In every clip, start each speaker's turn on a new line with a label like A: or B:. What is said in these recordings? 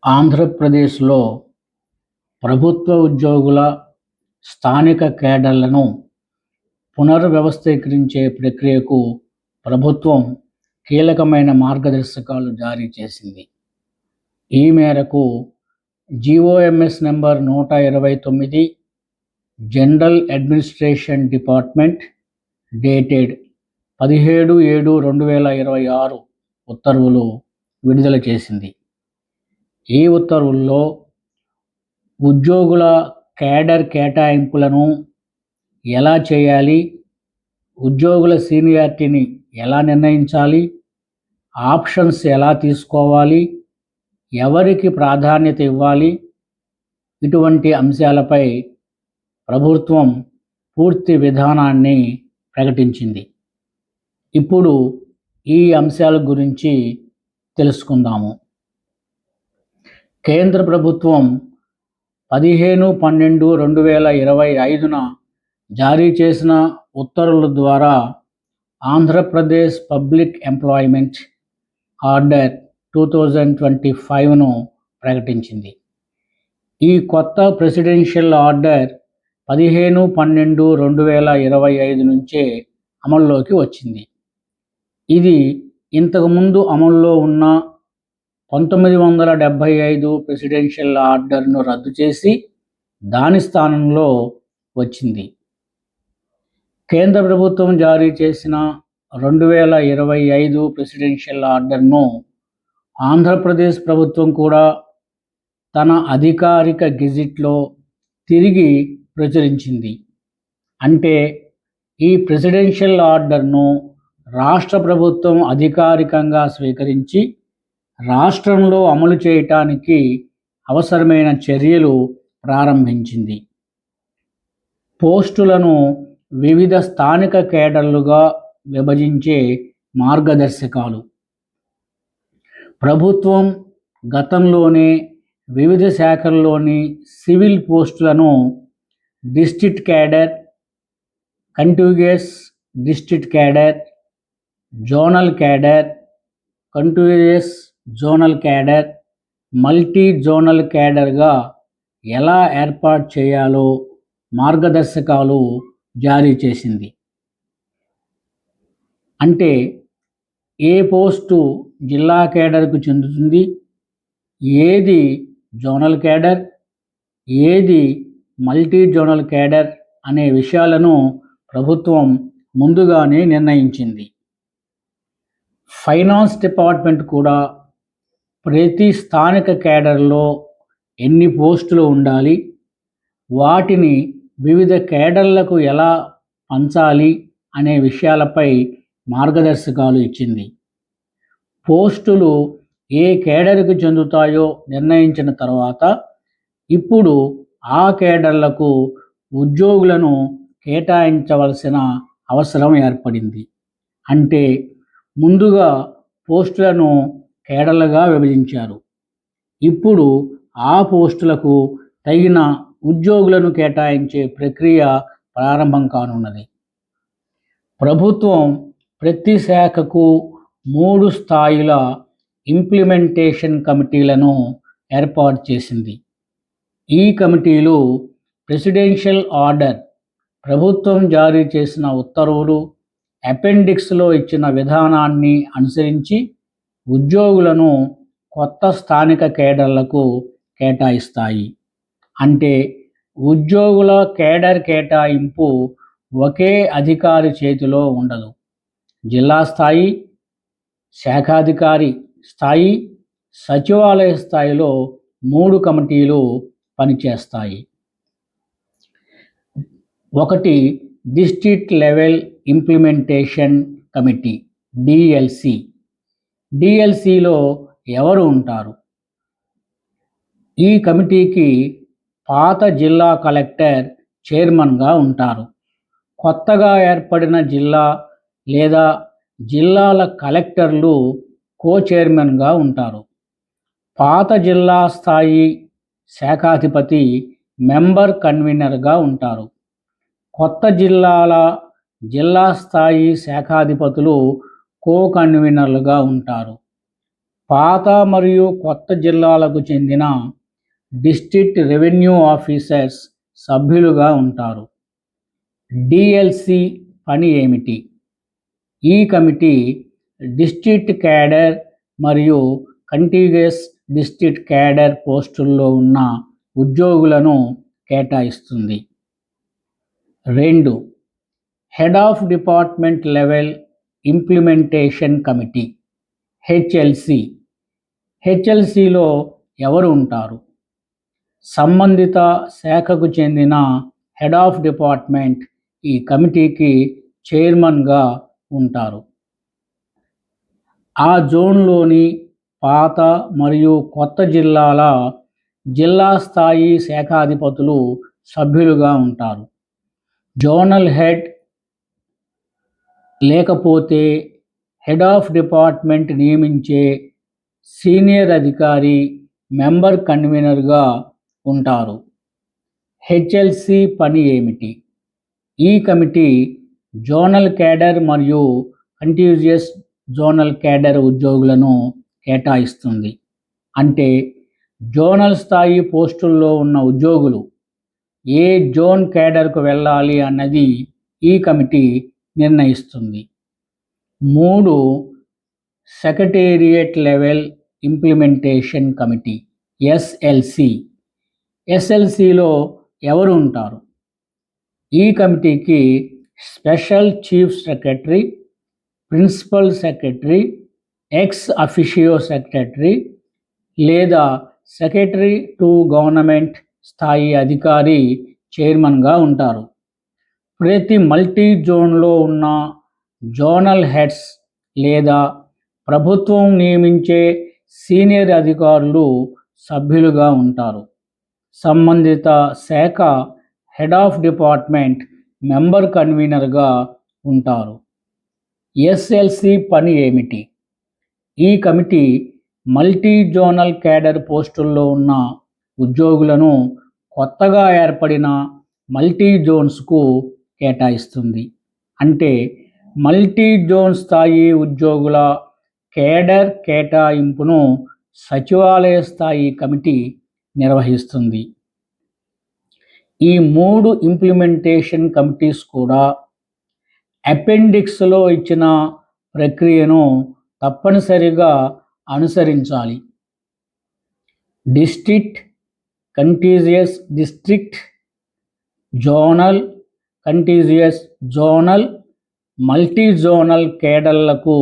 A: ఆంధ్రప్రదేశ్లో ప్రభుత్వ ఉద్యోగుల స్థానిక కేడర్లను పునర్వ్యవస్థీకరించే ప్రక్రియకు ప్రభుత్వం కీలకమైన మార్గదర్శకాలు జారీ చేసింది. ఈ మేరకు GOMs number 129 general administration department dated 17/7/2026 ఉత్తర్వులు విడుదల చేసింది. ఈ ఉత్తర్వుల్లో ఉద్యోగుల కేడర్ కేటాయింపులను ఎలా చేయాలి, ఉద్యోగుల సీనియారిటీని ఎలా నిర్ణయించాలి, ఆప్షన్స్ ఎలా తీసుకోవాలి, ఎవరికి ప్రాధాన్యత ఇవ్వాలి, ఇటువంటి అంశాలపై ప్రభుత్వం పూర్తి విధానాన్ని ప్రకటించింది. ఇప్పుడు ఈ అంశాల గురించి తెలుసుకుందాము. కేంద్ర ప్రభుత్వం 15/12/2025న జారీ చేసిన ఉత్తర్వుల ద్వారా ఆంధ్రప్రదేశ్ పబ్లిక్ ఎంప్లాయ్మెంట్ ఆర్డర్ 2025ను ప్రకటించింది. ఈ కొత్త ప్రెసిడెన్షియల్ ఆర్డర్ 15/12/2025 నుంచే అమల్లోకి వచ్చింది. ఇది ఇంతకుముందు అమల్లో ఉన్న 1975 ప్రెసిడెన్షియల్ ఆర్డర్ను రద్దు చేసి దాని స్థానంలో వచ్చింది. కేంద్ర ప్రభుత్వం జారీ చేసిన 2025 ప్రెసిడెన్షియల్ ఆర్డర్ను ఆంధ్రప్రదేశ్ ప్రభుత్వం కూడా తన అధికారిక గెజిట్లో తిరిగి ప్రచురించింది. అంటే ఈ ప్రెసిడెన్షియల్ ఆర్డర్ను రాష్ట్ర ప్రభుత్వం అధికారికంగా స్వీకరించి రాష్ట్రంలో అమలు చేయటానికి అవసరమైన చర్యలు ప్రారంభించింది. పోస్టులను వివిధ స్థానిక కేడర్లుగా విభజించే మార్గదర్శకాలు. ప్రభుత్వం గతంలోనే వివిధ శాఖల్లోని సివిల్ పోస్టులను district cadre, contiguous district cadre, zonal cadre, contiguous zonal cadre, multi zonal క్యాడర్గా ఎలా ఏర్పాటు చేయాలో మార్గదర్శకాలు జారీ చేసింది. అంటే ఏ పోస్టు జిల్లా కేడర్కు చెందుతుంది, ఏది జోనల్ క్యాడర్, ఏది మల్టీ జోనల్ క్యాడర్ అనే విషయాలను ప్రభుత్వం ముందుగానే నిర్ణయించింది. ఫైనాన్స్ డిపార్ట్మెంట్ కూడా ప్రతి స్థానిక కేడర్లో ఎన్ని పోస్టులు ఉండాలి, వాటిని వివిధ కేడర్లకు ఎలా పంచాలి అనే విషయాలపై మార్గదర్శకాలు ఇచ్చింది. పోస్టులు ఏ కేడర్కు చెందుతాయో నిర్ణయించిన తర్వాత ఇప్పుడు ఆ కేడర్లకు ఉద్యోగులను కేటాయించవలసిన అవసరం ఏర్పడింది. అంటే ముందుగా పోస్టులను కేడర్లుగా విభజించారు. ఇప్పుడు ఆ పోస్టులకు తగిన ఉద్యోగులను కేటాయించే ప్రక్రియ ప్రారంభం కానున్నది. ప్రభుత్వం ప్రతి శాఖకు 3 స్థాయిల ఇంప్లిమెంటేషన్ కమిటీలను ఏర్పాటు చేసింది. ఈ కమిటీలు ప్రెసిడెన్షియల్ ఆర్డర్, ప్రభుత్వం జారీ చేసిన ఉత్తర్వులు, అపెండిక్స్లో ఇచ్చిన విధానాన్ని అనుసరించి ఉద్యోగులను కొత్త స్థానిక కేడర్లకు కేటాయిస్తాయి. అంటే ఉద్యోగుల కేడర్ కేటాయింపు ఒకే అధికారి చేతిలో ఉండదు. జిల్లా స్థాయి, శాఖాధికారి స్థాయి, సచివాలయ స్థాయిలో 3 కమిటీలు పనిచేస్తాయి. ఒకటి district level implementation committee DLC. డిఎల్సిలో ఎవరు ఉంటారు? ఈ కమిటీకి పాత జిల్లా కలెక్టర్ చైర్మన్గా ఉంటారు. కొత్తగా ఏర్పడిన జిల్లా లేదా జిల్లాల కలెక్టర్లు కో-చైర్మన్గా ఉంటారు. పాత జిల్లా స్థాయి శాఖాధిపతి మెంబర్ కన్వీనర్గా ఉంటారు. కొత్త జిల్లాల జిల్లా స్థాయి శాఖాధిపతులు కో-కన్వీనర్లుగా ఉంటారు. పాత మరియు కొత్త జిల్లాలకు చెందిన డిస్ట్రిక్ట్ రెవెన్యూ ఆఫీసర్స్ సభ్యులుగా ఉంటారు. డిఎల్సి పని ఏమిటి? ఈ కమిటీ డిస్ట్రిక్ట్ క్యాడర్ మరియు కంటిగ్యూయస్ డిస్ట్రిక్ట్ క్యాడర్ పోస్టుల్లో ఉన్న ఉద్యోగులను కేటాయిస్తుంది. 2. Head of department level implementation committee HLC. హెచ్ఎల్సిలో ఎవరు ఉంటారు? సంబంధిత శాఖకు చెందిన హెడ్ ఆఫ్ డిపార్ట్మెంట్ ఈ కమిటీకి చైర్మన్గా ఉంటారు. ఆ జోన్లోని పాత మరియు కొత్త జిల్లాల జిల్లా స్థాయి శాఖాధిపతులు సభ్యులుగా ఉంటారు. జోనల్ హెడ్ లేకపోతే హెడ్ ఆఫ్ డిపార్ట్మెంట్ నియమించే సీనియర్ అధికారి మెంబర్ కన్వీనర్గా ఉంటారు. హెచ్ఎల్సి పని ఏమిటి? ఈ కమిటీ జోనల్ క్యాడర్ మరియు కంటిగ్యూయస్ జోనల్ క్యాడర్ ఉద్యోగులను కేటాయిస్తుంది. అంటే జోనల్ స్థాయి పోస్టుల్లో ఉన్న ఉద్యోగులు ఏ జోన్ క్యాడర్కు వెళ్ళాలి అన్నది ఈ కమిటీ నిర్ణయిస్తుంది. 3. Secretariat level implementation committee SLC. ఎస్ఎల్సిలో ఎవరు ఉంటారు? ఈ కమిటీకి special chief secretary, principal secretary, ex officio secretary లేదా సెక్రటరీ టు గవర్నమెంట్ స్థాయి అధికారి చైర్మన్గా ఉంటారు. ప్రతి మల్టీ జోన్లో ఉన్న జోనల్ హెడ్స్ లేదా ప్రభుత్వం నియమించే సీనియర్ అధికారులు సభ్యులుగా ఉంటారు. సంబంధిత శాఖ హెడ్ ఆఫ్ డిపార్ట్మెంట్ మెంబర్ కన్వీనర్గా ఉంటారు. ఎస్ఎల్సి పని ఏమిటి? ఈ కమిటీ మల్టీ జోనల్ క్యాడర్ పోస్టుల్లో ఉన్న ఉద్యోగులను కొత్తగా ఏర్పడిన మల్టీ జోన్స్కు కేటాయిస్తుంది. అంటే మల్టీ జోన్ స్థాయి ఉద్యోగుల కేడర్ కేటాయింపును సచివాలయ స్థాయి కమిటీ నిర్వహిస్తుంది. ఈ 3 ఇంప్లిమెంటేషన్ కమిటీస్ కూడా అపెండిక్స్లో ఇచ్చిన ప్రక్రియను తప్పనిసరిగా అనుసరించాలి. District, contiguous district, zonal, contiguous zonal, multi zonal కేడర్లకు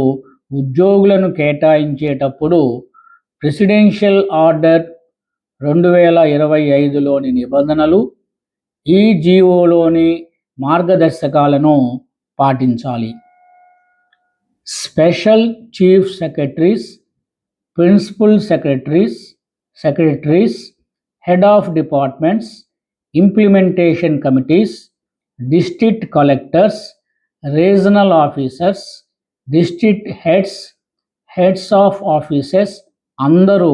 A: ఉద్యోగులను కేటాయించేటప్పుడు ప్రెసిడెన్షియల్ ఆర్డర్ 2025లోని నిబంధనలు, ఈ జీవోలోని మార్గదర్శకాలను పాటించాలి. Special chief secretaries, principal secretaries, head of departments, implementation committees, district collectors, regional officers, district heads of offices అందరూ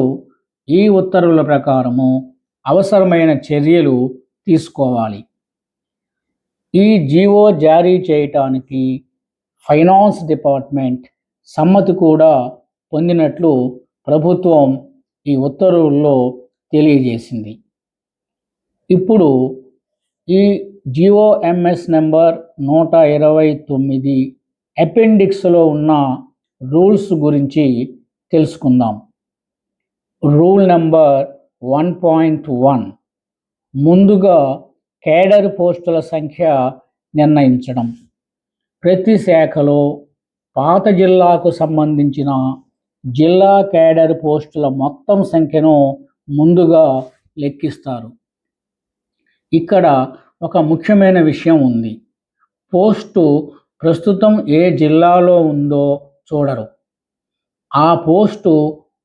A: ఈ ఉత్తర్వుల ప్రకారము అవసరమైన చర్యలు తీసుకోవాలి. ఈ జీవో జారీ చేయటానికి ఫైనాన్స్ డిపార్ట్మెంట్ సమ్మతి కూడా పొందినట్లు ప్రభుత్వం ఈ ఉత్తర్వుల్లో తెలియజేసింది. ఇప్పుడు ఈ జిఓఎంఎస్ నెంబర్ 129 అపెండిక్స్లో ఉన్న రూల్స్ గురించి తెలుసుకుందాం. రూల్ నెంబర్ 1.1 ముందుగా కేడర్ పోస్టుల సంఖ్య నిర్ణయించడం. ప్రతి శాఖలో పాత జిల్లాకు సంబంధించిన జిల్లా కేడర్ పోస్టుల మొత్తం సంఖ్యను ముందుగా లెక్కిస్తారు. ఇక్కడ ఒక ముఖ్యమైన విషయం ఉంది. పోస్టు ప్రస్తుతం ఏ జిల్లాలో ఉందో చూడరు. ఆ పోస్టు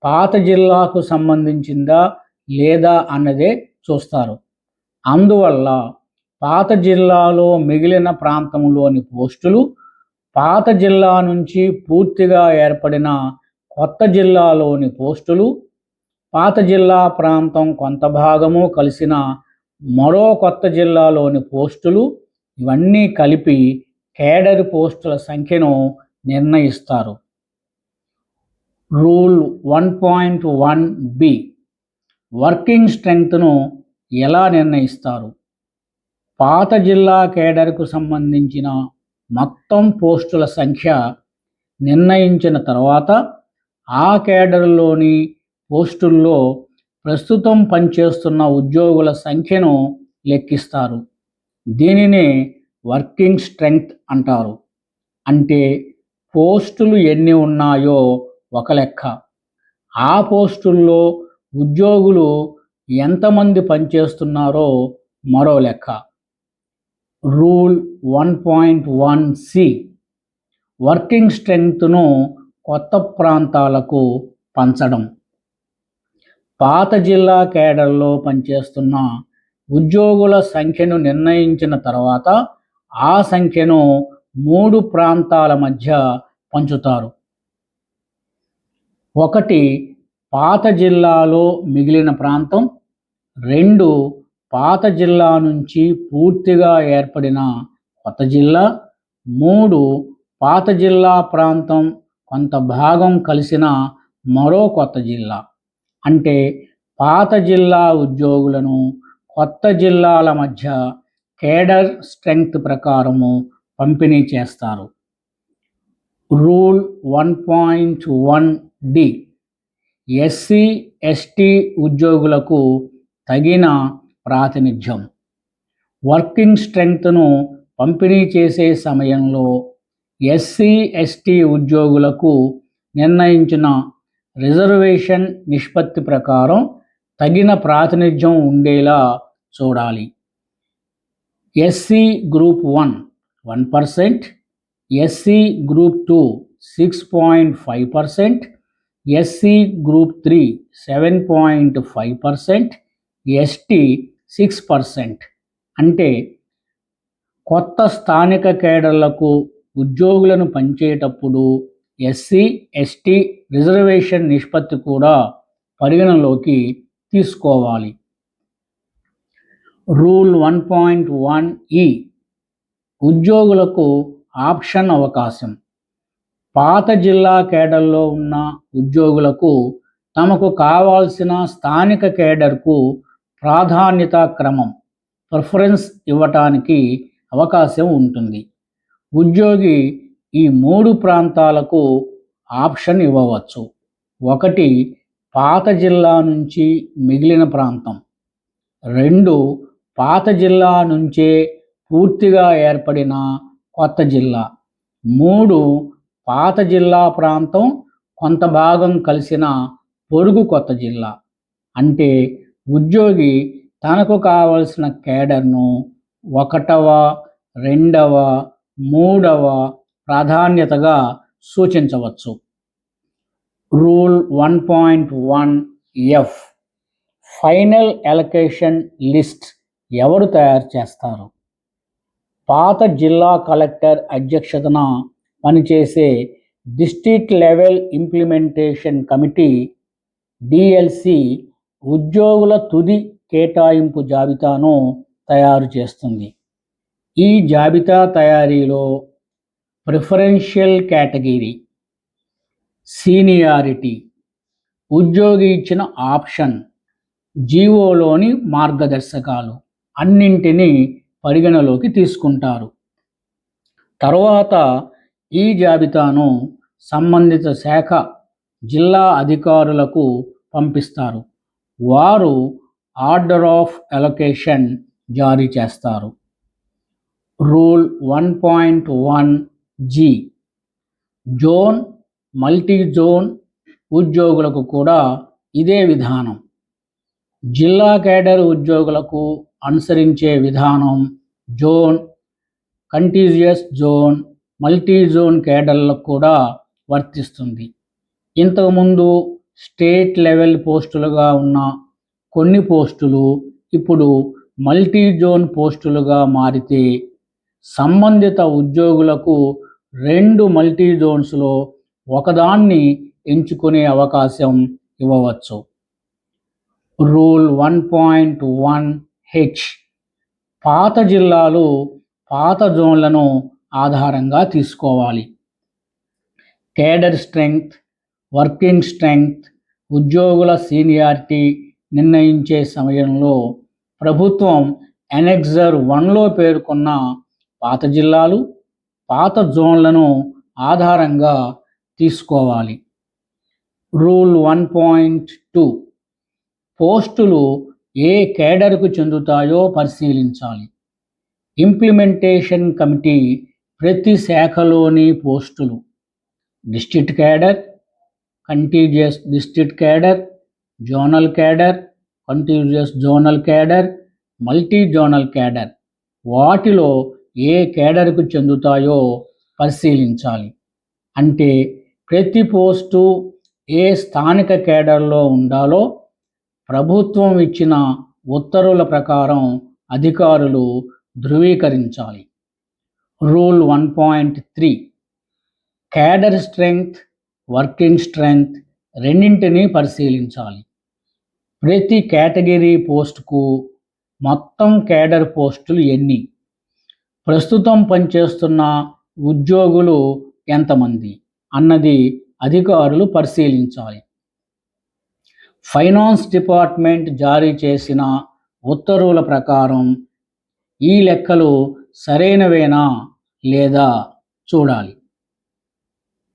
A: పాత జిల్లాకు సంబంధించిందా లేదా అన్నదే చూస్తారు. అందువల్ల పాత జిల్లాలో మిగిలిన ప్రాంతంలోని పోస్టులు పాత జిల్లా నుంచి పూర్తిగా ఏర్పడిన కొత్త జిల్లాలోని పోస్టులు, పాత జిల్లా ప్రాంతం కొంత భాగము కలిసిన మరో కొత్త జిల్లాలోని పోస్టులు ఇవన్నీ కలిపి కేడర్ పోస్టుల సంఖ్యను నిర్ణయిస్తారు. రూల్ 1.1b వర్కింగ్ స్ట్రెంగ్త్ను ఎలా నిర్ణయిస్తారు? పాత జిల్లా కేడర్కు సంబంధించిన మొత్తం పోస్టుల సంఖ్య నిర్ణయించిన తర్వాత ఆ కేడర్లోని పోస్టుల్లో ప్రస్తుతం పనిచేస్తున్న ఉద్యోగుల సంఖ్యను లెక్కిస్తారు. దీనినే వర్కింగ్ స్ట్రెంగ్త్ అంటారు. అంటే పోస్టులు ఎన్ని ఉన్నాయో ఒక లెక్క, ఆ పోస్టుల్లో ఉద్యోగులు ఎంతమంది పనిచేస్తున్నారో మరో లెక్క. రూల్ 1.1c వర్కింగ్ స్ట్రెంగ్త్ను కొత్త ప్రాంతాలకు పంచడం. పాత జిల్లా కేడర్లో పనిచేస్తున్న ఉద్యోగుల సంఖ్యను నిర్ణయించిన తర్వాత ఆ సంఖ్యను 3 ప్రాంతాల మధ్య పంచుతారు. 1 పాత జిల్లాలో మిగిలిన ప్రాంతం, 2 పాత జిల్లా నుంచి పూర్తిగా ఏర్పడిన కొత్త జిల్లా, 3 పాత జిల్లా ప్రాంతం కొంత భాగం కలిసిన మరో కొత్త జిల్లా. అంటే పాత జిల్లా ఉద్యోగులను కొత్త జిల్లాల మధ్య కేడర్ స్ట్రెంగ్త్ ప్రకారము పంపిణీ చేస్తారు. రూల్ 1.1d ఎస్సీ ఎస్టీ ఉద్యోగులకు తగిన ప్రాతినిధ్యం. వర్కింగ్ స్ట్రెంగ్త్ను పంపిణీ చేసే సమయంలో ఎస్సీ ఎస్టీ ఉద్యోగులకు నిర్ణయించిన రిజర్వేషన్ నిష్పత్తి ప్రకారం తగిన ప్రాతినిధ్యం ఉండేలా చూడాలి. SC group 1 1%, SC group 2 6.5%, SC group 3 7.5%, ST 6%. అంటే కొత్త స్థానిక కేడర్లకు ఉద్యోగులను పంచేటప్పుడు ఎస్సీ ఎస్టీ రిజర్వేషన్ నిష్పత్తి కూడా పరిగణలోకి తీసుకోవాలి. రూల్ 1.1e ఉద్యోగులకు ఆప్షన్ అవకాశం. పాత జిల్లా కేడర్లో ఉన్న ఉద్యోగులకు తమకు కావాల్సిన స్థానిక కేడర్కు ప్రాధాన్యత క్రమం ప్రిఫరెన్స్ ఇవ్వటానికి అవకాశం ఉంటుంది. ఉద్యోగి ఈ 3 ప్రాంతాలకు ఆప్షన్ ఇవ్వవచ్చు. 1 పాత జిల్లా నుంచి మిగిలిన ప్రాంతం, 2 పాత జిల్లా నుంచే పూర్తిగా ఏర్పడిన కొత్త జిల్లా, 3 పాత జిల్లా ప్రాంతం కొంత భాగం కలిసిన పొరుగు కొత్త జిల్లా. అంటే ఉద్యోగి తనకు కావలసిన కేడర్ను 1వ, 2వ, 3వ ప్రాధాన్యతగా సూచించవచ్చు. Rule 1.1f final allocation list ఎవరు తయారు చేస్తారు? పాత జిల్లా కలెక్టర్ అధ్యక్షతన పనిచేసే district level implementation committee DLC ఉద్యోగుల తుది కేటాయింపు జాబితాను తయారు చేస్తుంది. ఈ జాబితా తయారీలో ప్రిఫరెన్షియల్ కేటగిరీ, సీనియారిటీ, ఉద్యోగి ఇచ్చిన ఆప్షన్, జీవోలోని మార్గదర్శకాలు అన్నింటినీ పరిగణలోకి తీసుకుంటారు. తరువాత ఈ జాబితాను సంబంధిత శాఖ జిల్లా అధికారులకు పంపిస్తారు. వారు ఆర్డర్ ఆఫ్ అలొకేషన్ జారీ చేస్తారు. Rule 1.1g zone, multi zone ఉద్యోగులకు కూడా ఇదే విధానం. జిల్లా కేడర్ ఉద్యోగులకు అనుసరించే విధానం జోన్, కంటిజియస్ జోన్, మల్టీ జోన్ కేడర్లకు కూడా వర్తిస్తుంది. ఇంతకుముందు స్టేట్ లెవెల్ పోస్టులుగా ఉన్న కొన్ని పోస్టులు ఇప్పుడు మల్టీ జోన్ పోస్టులుగా మారితే సంబంధిత ఉద్యోగులకు 2 మల్టీ జోన్స్లో ఒకదాన్ని ఎంచుకునే అవకాశం ఇవ్వవచ్చు. రూల్ 1.1h పాత జిల్లాలు పాత జోన్లను ఆధారంగా తీసుకోవాలి. కేడర్ స్ట్రెంగ్త్, వర్కింగ్ స్ట్రెంగ్త్, ఉద్యోగుల సీనియారిటీ నిర్ణయించే సమయంలో ప్రభుత్వం అనెక్సర్ 1లో పేర్కొన్న పాత జిల్లాలు, పాత జోన్లను ఆధారంగా తీసుకోవాలి. రూల్ 1.2 పోస్టులు ఏ కేడర్కు చెందుతాయో పరిశీలించాలి. ఇంప్లిమెంటేషన్ కమిటీ ప్రతి శాఖలోని పోస్టులు district cadre, contiguous district cadre, zonal cadre, contiguous zonal cadre, multi zonal cadre వాటిలో ఏ కేడర్కు చెందుతాయో పరిశీలించాలి. అంటే ప్రతి పోస్టు ఏ స్థానిక కేడర్లో ఉండాలో ప్రభుత్వం ఇచ్చిన ఉత్తర్వుల ప్రకారం అధికారులు ధృవీకరించాలి. Rule 1.3 cadre strength, working strength రెండింటినీ పరిశీలించాలి. ప్రతి కేటగిరీ పోస్టుకు మొత్తం కేడర్ పోస్టులు ఎన్ని, ప్రస్తుతం పనిచేస్తున్న ఉద్యోగులు ఎంతమంది అన్నది అధికారులు పరిశీలించాలి. ఫైనాన్స్ డిపార్ట్మెంట్ జారీ చేసిన ఉత్తర్వుల ప్రకారం ఈ లెక్కలు సరైనవేనా లేదా చూడాలి.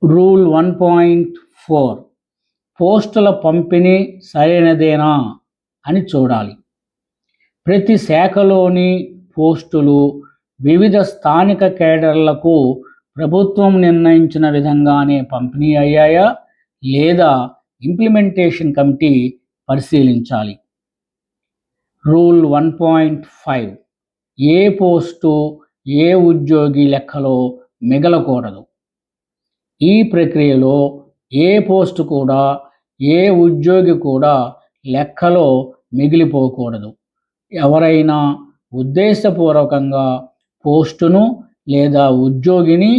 A: రూల్ 1.4 పోస్టుల పంపిణీ సరైనదేనా అని చూడాలి. ప్రతి శాఖలోని పోస్టులు వివిధ స్థానిక కేడర్లకు ప్రభుత్వం నిర్ణయించిన విధంగానే పంపిణీ అయ్యాయా లేదా ఇంప్లిమెంటేషన్ కమిటీ పరిశీలించాలి. రూల్ 1.5 ఏ పోస్టు ఏ ఉద్యోగి లెక్కలో మిగలకూడదు. ఈ ప్రక్రియలో ఏ పోస్టు కూడా ఏ ఉద్యోగి కూడా లెక్కలో మిగిలిపోకూడదు. ఎవరైనా ఉద్దేశపూర్వకంగా పోస్టును లేదా ఉద్యోగిని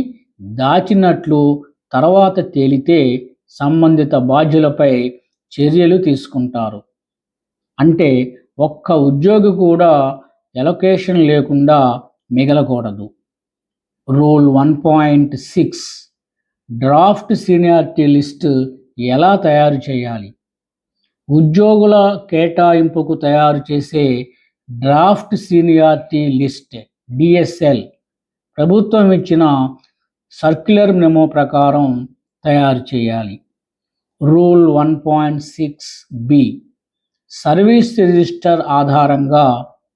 A: దాచినట్లు తర్వాత తేలితే సంబంధిత బాధ్యులపై చర్యలు తీసుకుంటారు. అంటే ఒక్క ఉద్యోగి కూడా ఎలొకేషన్ లేకుండా మిగలకూడదు. రూల్ 1.6 డ్రాఫ్ట్ సీనియారిటీ లిస్ట్ ఎలా తయారు చేయాలి. ఉద్యోగుల కేటాయింపుకు తయారు చేసే డ్రాఫ్ట్ సీనియారిటీ లిస్ట్ DSL ప్రభుత్వం ఇచ్చిన సర్క్యులర్ మెమో ప్రకారం తయారు చేయాలి. రూల్ 1.6B సర్వీస్ రిజిస్టర్ ఆధారంగా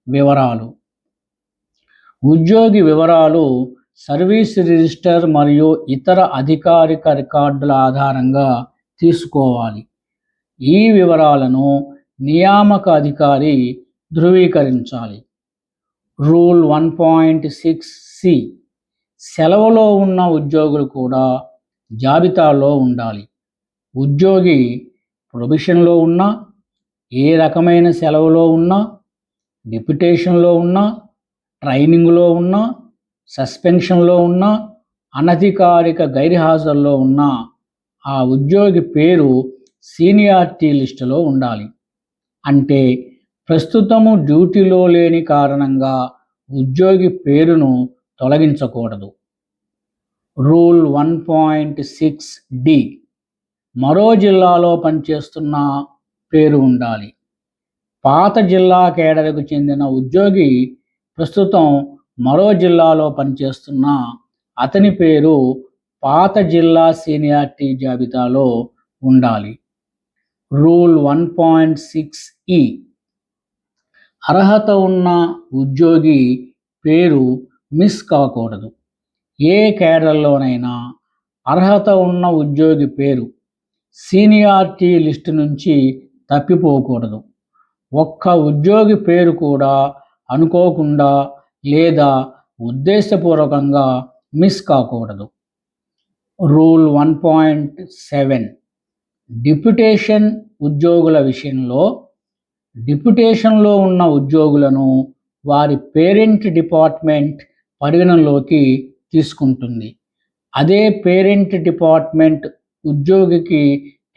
A: వివరాలు. ఉద్యోగి వివరాలు సర్వీస్ రిజిస్టర్ మరియు ఇతర అధికారిక రికార్డుల ఆధారంగా తీసుకోవాలి. ఈ వివరాలను నియామక అధికారి ధృవీకరించాలి. రూల్ 1.6C సెలవులో ఉన్న ఉద్యోగులు కూడా జాబితాలో ఉండాలి. ఉద్యోగి ప్రొబిషన్లో ఉన్నా, ఏ రకమైన సెలవులో ఉన్నా, డిప్యుటేషన్లో ఉన్నా, ట్రైనింగ్లో ఉన్నా, సస్పెన్షన్లో ఉన్నా, అనధికారిక గైర్హాజరులో ఉన్నా ఆ ఉద్యోగి పేరు సీనియారిటీ లిస్టులో ఉండాలి. అంటే ప్రస్తుతము డ్యూటీలో లేని కారణంగా ఉద్యోగి పేరును తొలగించకూడదు. రూల్ 1.6D మరో జిల్లాలో పనిచేస్తున్న పేరు ఉండాలి. పాత జిల్లా కేడర్కు చెందిన ఉద్యోగి ప్రస్తుతం మరో జిల్లాలో పనిచేస్తున్న అతని పేరు పాత జిల్లా సీనియారిటీ జాబితాలో ఉండాలి. రూల్ 1.6E అర్హత ఉన్న ఉద్యోగి పేరు మిస్ కాకూడదు. ఏ కేడర్లోనైనా అర్హత ఉన్న ఉద్యోగి పేరు సీనియారిటీ లిస్టు నుంచి తప్పిపోకూడదు. ఒక్క ఉద్యోగి పేరు కూడా అనుకోకుండా లేదా ఉద్దేశపూర్వకంగా మిస్ కాకూడదు. రూల్ 1.7 డిప్యుటేషన్ ఉద్యోగుల విషయంలో డిప్యుటేషన్లో ఉన్న ఉద్యోగులను వారి పేరెంట్ డిపార్ట్మెంట్ పరిగణనలోకి తీసుకుంటుంది. అదే పేరెంట్ డిపార్ట్మెంట్ ఉద్యోగికి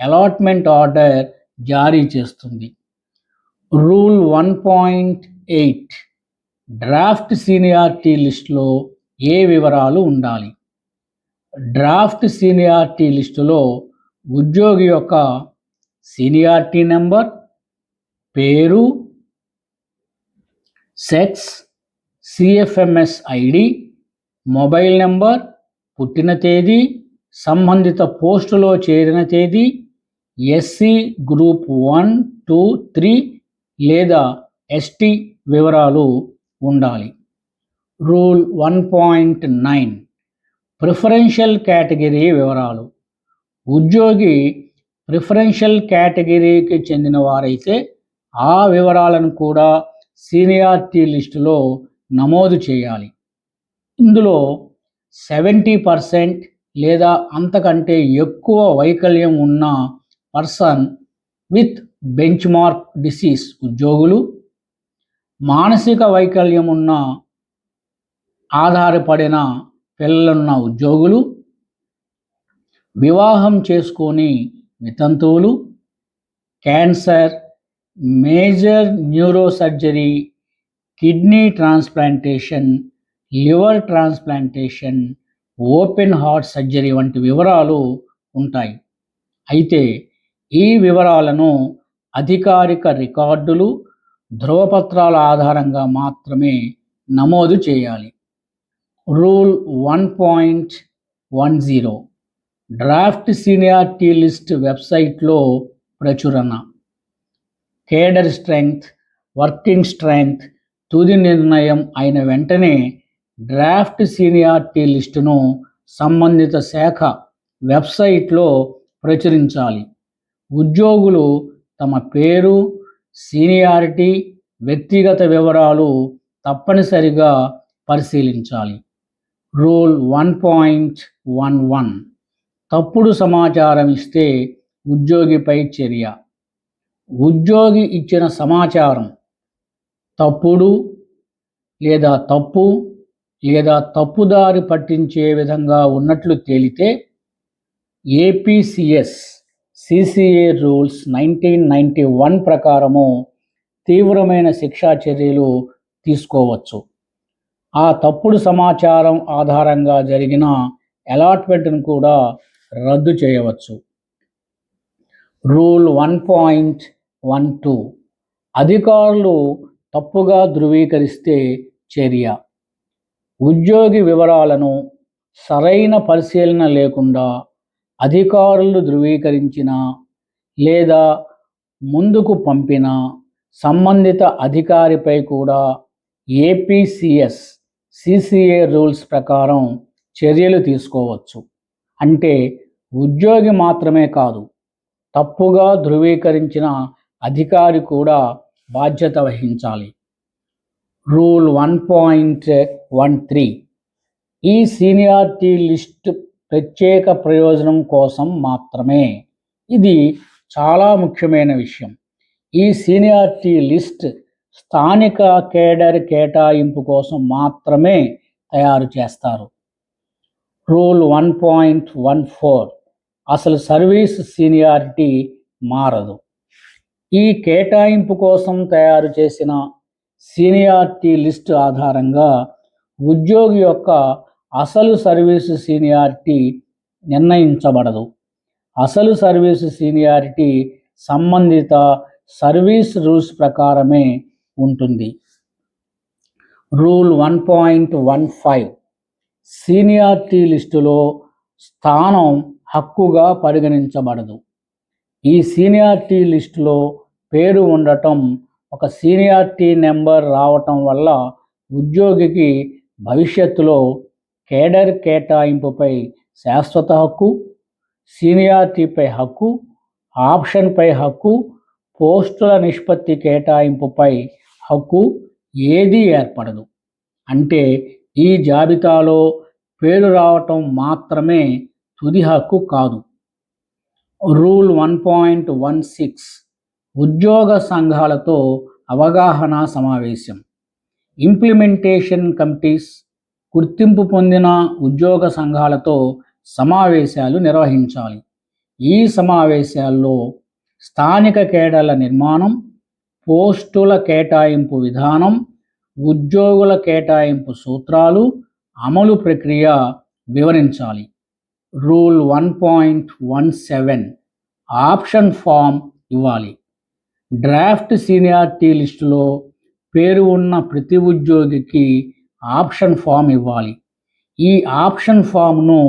A: అలాట్మెంట్ ఆర్డర్ జారీ చేస్తుంది. రూల్ 1.8 డ్రాఫ్ట్ సీనియారిటీ లిస్టులో ఏ వివరాలు ఉండాలి. డ్రాఫ్ట్ సీనియారిటీ లిస్టులో ఉద్యోగి యొక్క సీనియారిటీ నెంబర్, పేరు, sex, CFMS ID, mobile number, పుట్టిన తేదీ, సంబంధిత పోస్టులో చేరిన తేదీ, ఎస్సీ గ్రూప్ 1, 2, 3 లేదా ఎస్టీ వివరాలు ఉండాలి. రూల్ 1.9 ప్రిఫరెన్షియల్ కేటగిరీ వివరాలు. ఉద్యోగి ప్రిఫరెన్షియల్ కేటగిరీకి చెందిన వారైతే ఆ వివరాలను కూడా సీనియారిటీ లిస్టులో నమోదు చేయాలి. ఇందులో 70% లేదా అంతకంటే ఎక్కువ వైకల్యం ఉన్న person with bench mark disease ఉద్యోగులు, మానసిక వైకల్యం ఉన్న ఆధారపడిన పిల్లలున్న ఉద్యోగులు, వివాహం చేసుకొని వితంతువులు, cancer, major neurosurgery, kidney transplantation, liver transplantation, open heart surgery వంటి వివరాలు ఉంటాయి. అయితే ఈ వివరాలను అధికారిక రికార్డులు, ధృవపత్రాల ఆధారంగా మాత్రమే నమోదు చేయాలి. రూల్ 1.10 డ్రాఫ్ట్ సీనియారిటీ లిస్ట్ వెబ్సైట్లో ప్రచురణ. కేడర్ స్ట్రెంగ్త్, వర్కింగ్ స్ట్రెంగ్త్ తుది నిర్ణయం అయిన వెంటనే డ్రాఫ్ట్ సీనియారిటీ లిస్టును సంబంధిత శాఖ వెబ్సైట్లో ప్రచురించాలి. ఉద్యోగులు తమ పేరు, సీనియారిటీ, వ్యక్తిగత వివరాలు తప్పనిసరిగా పరిశీలించాలి. రూల్ 1.11 తప్పుడు సమాచారం ఇస్తే ఉద్యోగిపై చర్య. ఉద్యోగి ఇచ్చిన సమాచారం తప్పుడు లేదా తప్పు లేదా తప్పుదారి పట్టించే విధంగా ఉన్నట్లు తేలితే ఏపీసీఎస్ సిసిఏ రూల్స్ 1991 ప్రకారము తీవ్రమైన శిక్షా చర్యలు తీసుకోవచ్చు. ఆ తప్పుడు సమాచారం ఆధారంగా జరిగిన అలాట్మెంట్ను కూడా రద్దు చేయవచ్చు. రూల్ 1.12 అధికారులు తప్పుగా ధృవీకరిస్తే చర్య. ఉద్యోగి వివరాలను సరైన పరిశీలన లేకుండా అధికారులు ధృవీకరించిన లేదా ముందుకు పంపిన సంబంధిత అధికారిపై కూడా ఏపీసీఎస్ సిసిఏ రూల్స్ ప్రకారం చర్యలు తీసుకోవచ్చు. అంటే ఉద్యోగి మాత్రమే కాదు, తప్పుగా ధృవీకరించిన అధికారి కూడా బాధ్యత వహించాలి. రూల్ 1.13 ఈ సీనియారిటీ లిస్ట్ ప్రత్యేక ప్రయోజనం కోసం మాత్రమే. ఇది చాలా ముఖ్యమైన విషయం. ఈ సీనియారిటీ లిస్ట్ స్థానిక కేడర్ కేటాయింపు కోసం మాత్రమే తయారు చేస్తారు. రూల్ 1.14 అసలు సర్వీస్ సీనియారిటీ మారదు. ఈ కేటాయింపు కోసం తయారు చేసిన సీనియారిటీ లిస్ట్ ఆధారంగా ఉద్యోగి యొక్క అసలు సర్వీసు సీనియారిటీ నిర్ణయించబడదు. అసలు సర్వీసు సీనియారిటీ సంబంధిత సర్వీస్ రూల్స్ ప్రకారమే ఉంటుంది. రూల్ 1.15 సీనియారిటీ లిస్టులో స్థానం హక్కుగా పరిగణించబడదు. ఈ సీనియారిటీ లిస్టులో పేరు ఉండటం, ఒక సీనియారిటీ నెంబర్ రావటం వల్ల ఉద్యోగికి భవిష్యత్తులో కేడర్ కేటాయింపుపై శాశ్వత హక్కు, సీనియారిటీపై హక్కు, ఆప్షన్పై హక్కు, పోస్టుల నిష్పత్తి కేటాయింపుపై హక్కు ఏదీ ఏర్పడదు. అంటే ఈ జాబితాలో పేరు రావటం మాత్రమే తుది హక్కు కాదు. రూల్ 1.16 ఉద్యోగ సంఘాలతో అవగాహన సమావేశం. ఇంప్లిమెంటేషన్ కమిటీస్ గుర్తింపు పొందిన ఉద్యోగ సంఘాలతో సమావేశాలు నిర్వహించాలి. ఈ సమావేశాల్లో స్థానిక కేడర్ల నిర్మాణం, పోస్టుల కేటాయింపు విధానం, ఉద్యోగుల కేటాయింపు సూత్రాలు, అమలు ప్రక్రియ వివరించాలి. రూల్ 1.17 ఆప్షన్ ఫామ్ ఇవ్వాలి. డ్రాఫ్ట్ సీనియారిటీ లిస్టులో పేరు ఉన్న ప్రతి ఉద్యోగికి ఆప్షన్ ఫామ్ ఇవ్వాలి. ఈ ఆప్షన్ ఫామ్ను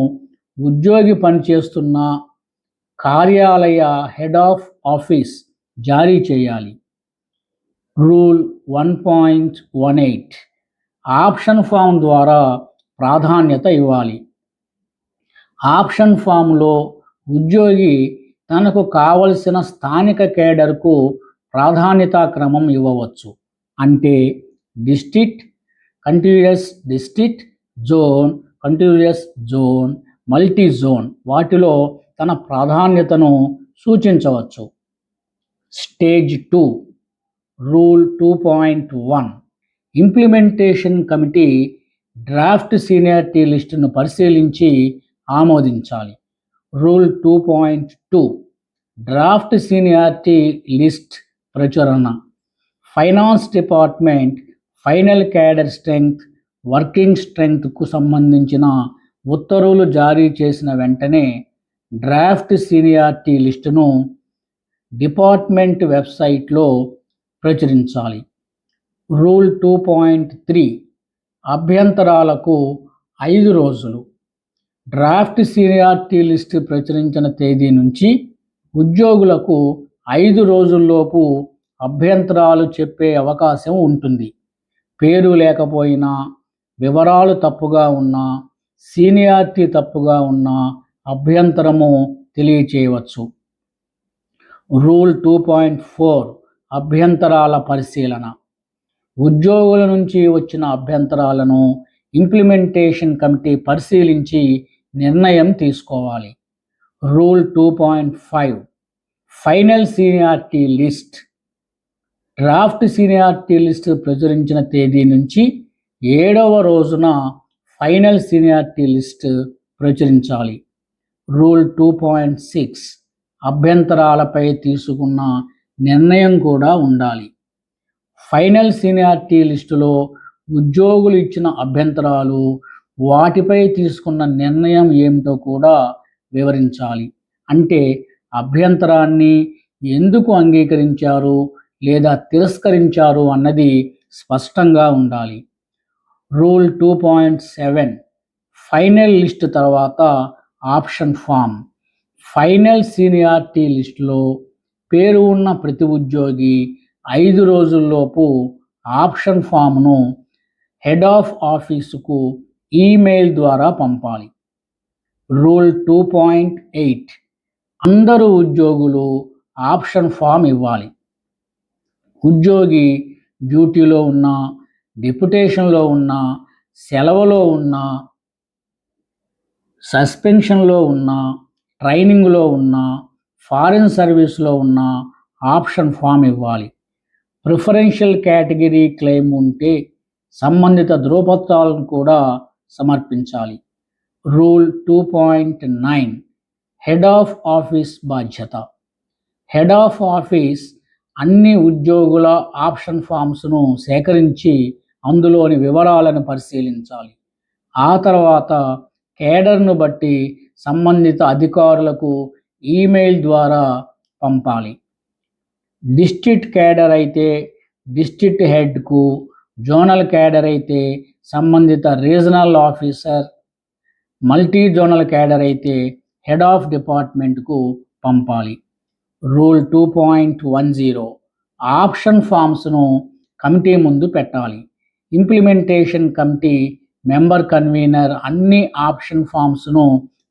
A: ఉద్యోగి పనిచేస్తున్న కార్యాలయ హెడ్ ఆఫ్ ఆఫీస్ జారీ చేయాలి. రూల్ 1.18 ఆప్షన్ ఫామ్ ద్వారా ప్రాధాన్యత ఇవ్వాలి. ఆప్షన్ ఫామ్లో ఉద్యోగి తనకు కావలసిన స్థానిక కేడర్కు ప్రాధాన్యతా క్రమం ఇవ్వవచ్చు. అంటే district, continuous district, zone, continuous zone, multi zone వాటిలో తన ప్రాధాన్యతను సూచించవచ్చు. Stage 2 rule 2.1 implementation committee draft seniority లిస్టును పరిశీలించి ఆమోదించాలి. రూల్ 2.2 డ్రాఫ్ట్ సీనియారిటీ లిస్ట్ ప్రచురణ. Finance department final cadre strength, working స్ట్రెంగ్త్కు సంబంధించిన ఉత్తర్వులు జారీ చేసిన వెంటనే డ్రాఫ్ట్ సీనియారిటీ లిస్టును డిపార్ట్మెంట్ వెబ్సైట్లో ప్రచురించాలి. రూల్ 2.3 అభ్యంతరాలకు 5 రోజులు. డ్రాఫ్ట్ సీనియారిటీ లిస్టు ప్రచురించిన తేదీ నుంచి ఉద్యోగులకు 5 రోజుల్లోపు అభ్యంతరాలు చెప్పే అవకాశం ఉంటుంది. పేరు లేకపోయినా, వివరాలు తప్పుగా ఉన్నా, సీనియారిటీ తప్పుగా ఉన్నా అభ్యంతరము తెలియచేయవచ్చు. రూల్ 2.4 అభ్యంతరాల పరిశీలన. ఉద్యోగుల నుంచి వచ్చిన అభ్యంతరాలను ఇంప్లిమెంటేషన్ కమిటీ పరిశీలించి నిర్ణయం తీసుకోవాలి. Rule 2.5 final seniority list. Draft seniority list ప్రచురించిన తేదీ నుంచి 7వ రోజున ఫైనల్ సీనియారిటీ లిస్ట్ ప్రచురించాలి. రూల్ 2.6 అభ్యంతరాలపై తీసుకున్న నిర్ణయం కూడా ఉండాలి. ఫైనల్ సీనియారిటీ లిస్టులో ఉద్యోగులు ఇచ్చిన అభ్యంతరాలు, వాటిపై తీసుకున్న నిర్ణయం ఏమిటో కూడా వివరించాలి. అంటే అభ్యంతరాన్ని ఎందుకు అంగీకరించారు లేదా తిరస్కరించారు అన్నది స్పష్టంగా ఉండాలి. రూల్ 2.7 ఫైనల్ లిస్ట్ తర్వాత ఆప్షన్ ఫామ్. ఫైనల్ సీనియారిటీ లిస్టులో పేరు ఉన్న ప్రతి ఉద్యోగి 5 రోజుల్లోపు ఆప్షన్ ఫామ్ను హెడ్ ఆఫ్ ఆఫీసుకు ఈమెయిల్ ద్వారా పంపాలి. రూల్ 2.8 అందరూ ఉద్యోగులు ఆప్షన్ ఫామ్ ఇవ్వాలి. ఉద్యోగి డ్యూటీలో ఉన్న, డిప్యుటేషన్లో ఉన్న, సెలవులో ఉన్న, సస్పెన్షన్లో ఉన్న, ట్రైనింగ్లో ఉన్న, ఫారిన్ సర్వీస్లో ఉన్న ఆప్షన్ ఫామ్ ఇవ్వాలి. ప్రిఫరెన్షియల్ కేటగిరీ క్లెయిమ్ ఉంటే సంబంధిత ధృవపత్రాలను కూడా సమర్పించాలి. రూల్ 2.9 హెడ్ ఆఫ్ ఆఫీస్ బాధ్యత. హెడ్ ఆఫ్ ఆఫీస్ అన్ని ఉద్యోగుల ఆప్షన్ ఫామ్స్ను సేకరించి అందులోని వివరాలను పరిశీలించాలి. ఆ తర్వాత కేడర్ను బట్టి సంబంధిత అధికారులకు ఈమెయిల్ ద్వారా పంపాలి. డిస్ట్రిక్ట్ కేడర్ అయితే డిస్ట్రిక్ట్ హెడ్కు, జోనల్ కేడర్ అయితే సంబంధిత regional officer, multi zonal cadre అయితే హెడ్ ఆఫ్ డిపార్ట్మెంట్కు పంపాలి. రూల్ 2.10 ఆప్షన్ ఫామ్స్ను కమిటీ ముందు పెట్టాలి. ఇంప్లిమెంటేషన్ కమిటీ మెంబర్ కన్వీనర్ అన్ని ఆప్షన్ ఫామ్స్ను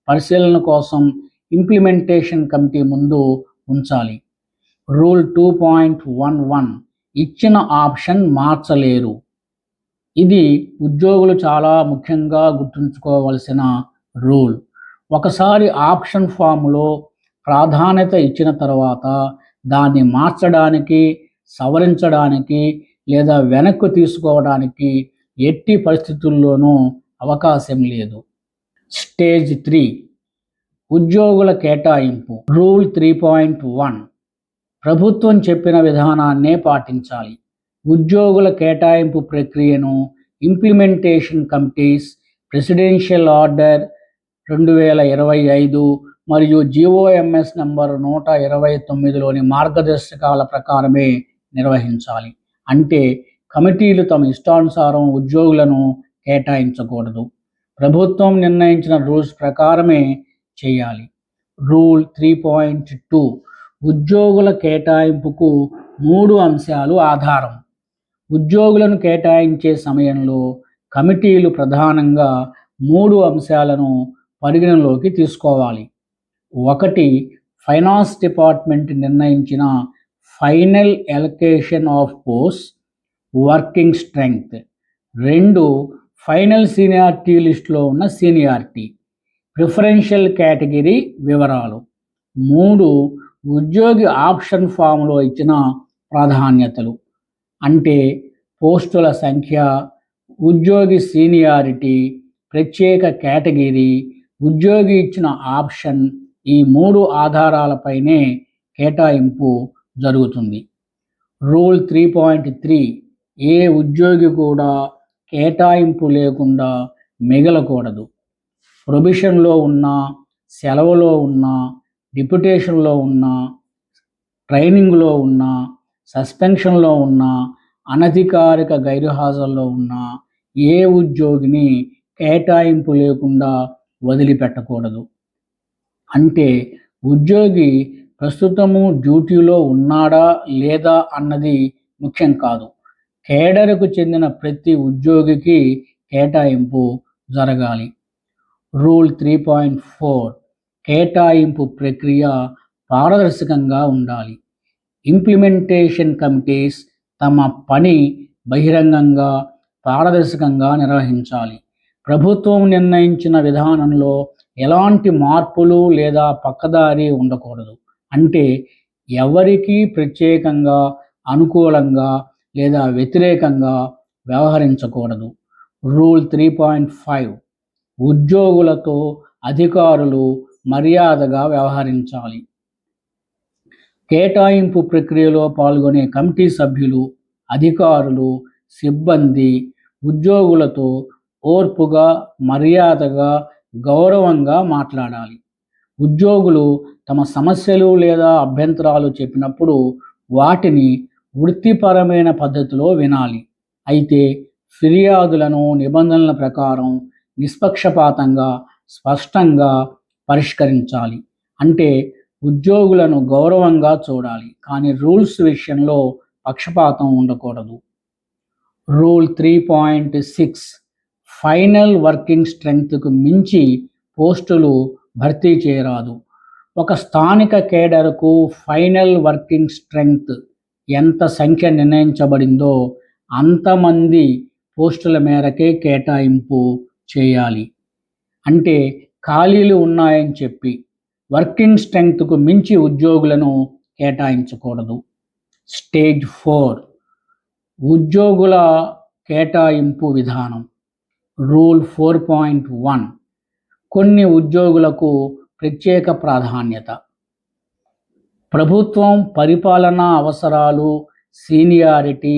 A: పరిశీలన కోసం ఇంప్లిమెంటేషన్ కమిటీ ముందు ఉంచాలి. రూల్ 2.11 ఇచ్చిన ఆప్షన్ మార్చలేరు. ఇది ఉద్యోగులు చాలా ముఖ్యంగా గుర్తుంచుకోవలసిన రూల్. ఒకసారి ఆప్షన్ ఫామ్లో ప్రాధాన్యత ఇచ్చిన తర్వాత దాన్ని మార్చడానికి, సవరించడానికి లేదా వెనక్కు తీసుకోవడానికి ఎట్టి పరిస్థితుల్లోనూ అవకాశం లేదు. స్టేజ్ 3 ఉద్యోగుల కేటాయింపు. రూల్ 3.1 ప్రభుత్వం చెప్పిన విధానాన్నే పాటించాలి. ఉద్యోగుల కేటాయింపు ప్రక్రియను ఇంప్లిమెంటేషన్ కమిటీస్, ప్రెసిడెన్షియల్ ఆర్డర్ 2025 మరియు GOMS నంబర్ 129లోని మార్గదర్శకాల ప్రకారమే నిర్వహించాలి. అంటే కమిటీలు తమ ఇష్టానుసారం ఉద్యోగులను కేటాయించకూడదు. ప్రభుత్వం నిర్ణయించిన రూల్స్ ప్రకారమే చేయాలి. రూల్ 3.2 ఉద్యోగుల కేటాయింపుకు 3 అంశాలు ఆధారం. ఉద్యోగులను కేటాయించే సమయంలో కమిటీలు ప్రధానంగా 3 అంశాలను పరిగణలోకి తీసుకోవాలి. 1. ఫైనాన్స్ డిపార్ట్మెంట్ నిర్ణయించిన final allocation of post working strength. 2. Final seniority లిస్టులో ఉన్న సీనియారిటీ ప్రిఫరెన్షియల్ కేటగిరీ వివరాలు. 3. ఉద్యోగి ఆప్షన్ ఫామ్లో ఇచ్చిన ప్రాధాన్యతలు అంటే పోస్టుల సంఖ్య, ఉద్యోగి సీనియారిటీ, ప్రత్యేక కేటగిరీ, ఉద్యోగి ఇచ్చిన ఆప్షన్ ఈ 3 ఆధారాలపైనే కేటాయింపు జరుగుతుంది. రూల్ 3.3 ఏ ఉద్యోగి కూడా కేటాయింపు లేకుండా మిగలకూడదు. ప్రొబిషన్లో ఉన్న, సెలవులో ఉన్న, డిప్యుటేషన్లో ఉన్న, ట్రైనింగ్లో ఉన్న, సస్పెన్షన్లో ఉన్న, అనధికారిక గైర్హాజరులో ఉన్న ఏ ఉద్యోగిని కేటాయింపు లేకుండా వదిలిపెట్టకూడదు. అంటే ఉద్యోగి ప్రస్తుతము డ్యూటీలో ఉన్నాడా లేదా అన్నది ముఖ్యం కాదు. కేడర్కు చెందిన ప్రతి ఉద్యోగికి కేటాయింపు జరగాలి. రూల్ 3.4 కేటాయింపు ప్రక్రియ పారదర్శకంగా ఉండాలి. ఇంప్లిమెంటేషన్ కమిటీస్ తమ పని బహిరంగంగా, పారదర్శకంగా నిర్వహించాలి. ప్రభుత్వం నిర్ణయించిన విధానంలో ఎలాంటి మార్పులు లేదా పక్కదారి ఉండకూడదు. అంటే ఎవరికీ ప్రత్యేకంగా, అనుకూలంగా లేదా వ్యతిరేకంగా వ్యవహరించకూడదు. రూల్ 3.5 ఉద్యోగులతో అధికారులు మర్యాదగా వ్యవహరించాలి. కేటాయింపు ప్రక్రియలో పాల్గొనే కమిటీ సభ్యులు, అధికారులు, సిబ్బంది ఉద్యోగులతో ఓర్పుగా, మర్యాదగా, గౌరవంగా మాట్లాడాలి. ఉద్యోగులు తమ సమస్యలు లేదా అభ్యంతరాలు చెప్పినప్పుడు వాటిని వృత్తిపరమైన పద్ధతిలో వినాలి. అయితే ఫిర్యాదులను నిబంధనల ప్రకారం నిష్పక్షపాతంగా, స్పష్టంగా పరిష్కరించాలి. అంటే ఉద్యోగులను గౌరవంగా చూడాలి, కానీ రూల్స్ విషయంలో పక్షపాతం ఉండకూడదు. రూల్ 3.6 ఫైనల్ వర్కింగ్ స్ట్రెంగ్త్కు మించి పోస్టులు భర్తీ చేయరాదు. ఒక స్థానిక కేడర్కు ఫైనల్ వర్కింగ్ స్ట్రెంగ్త్ ఎంత సంఖ్య నిర్ణయించబడిందో అంతమంది పోస్టుల మేరకే కేటాయింపు చేయాలి. అంటే ఖాళీలు ఉన్నాయని చెప్పి వర్కింగ్ స్ట్రెంగ్త్కు మించి ఉద్యోగులను కేటాయించకూడదు. స్టేజ్ 4 ఉద్యోగుల కేటాయింపు విధానం. రూల్ 4.1 కొన్ని ఉద్యోగులకు ప్రత్యేక ప్రాధాన్యత. ప్రభుత్వం పరిపాలనా అవసరాలు, సీనియారిటీ,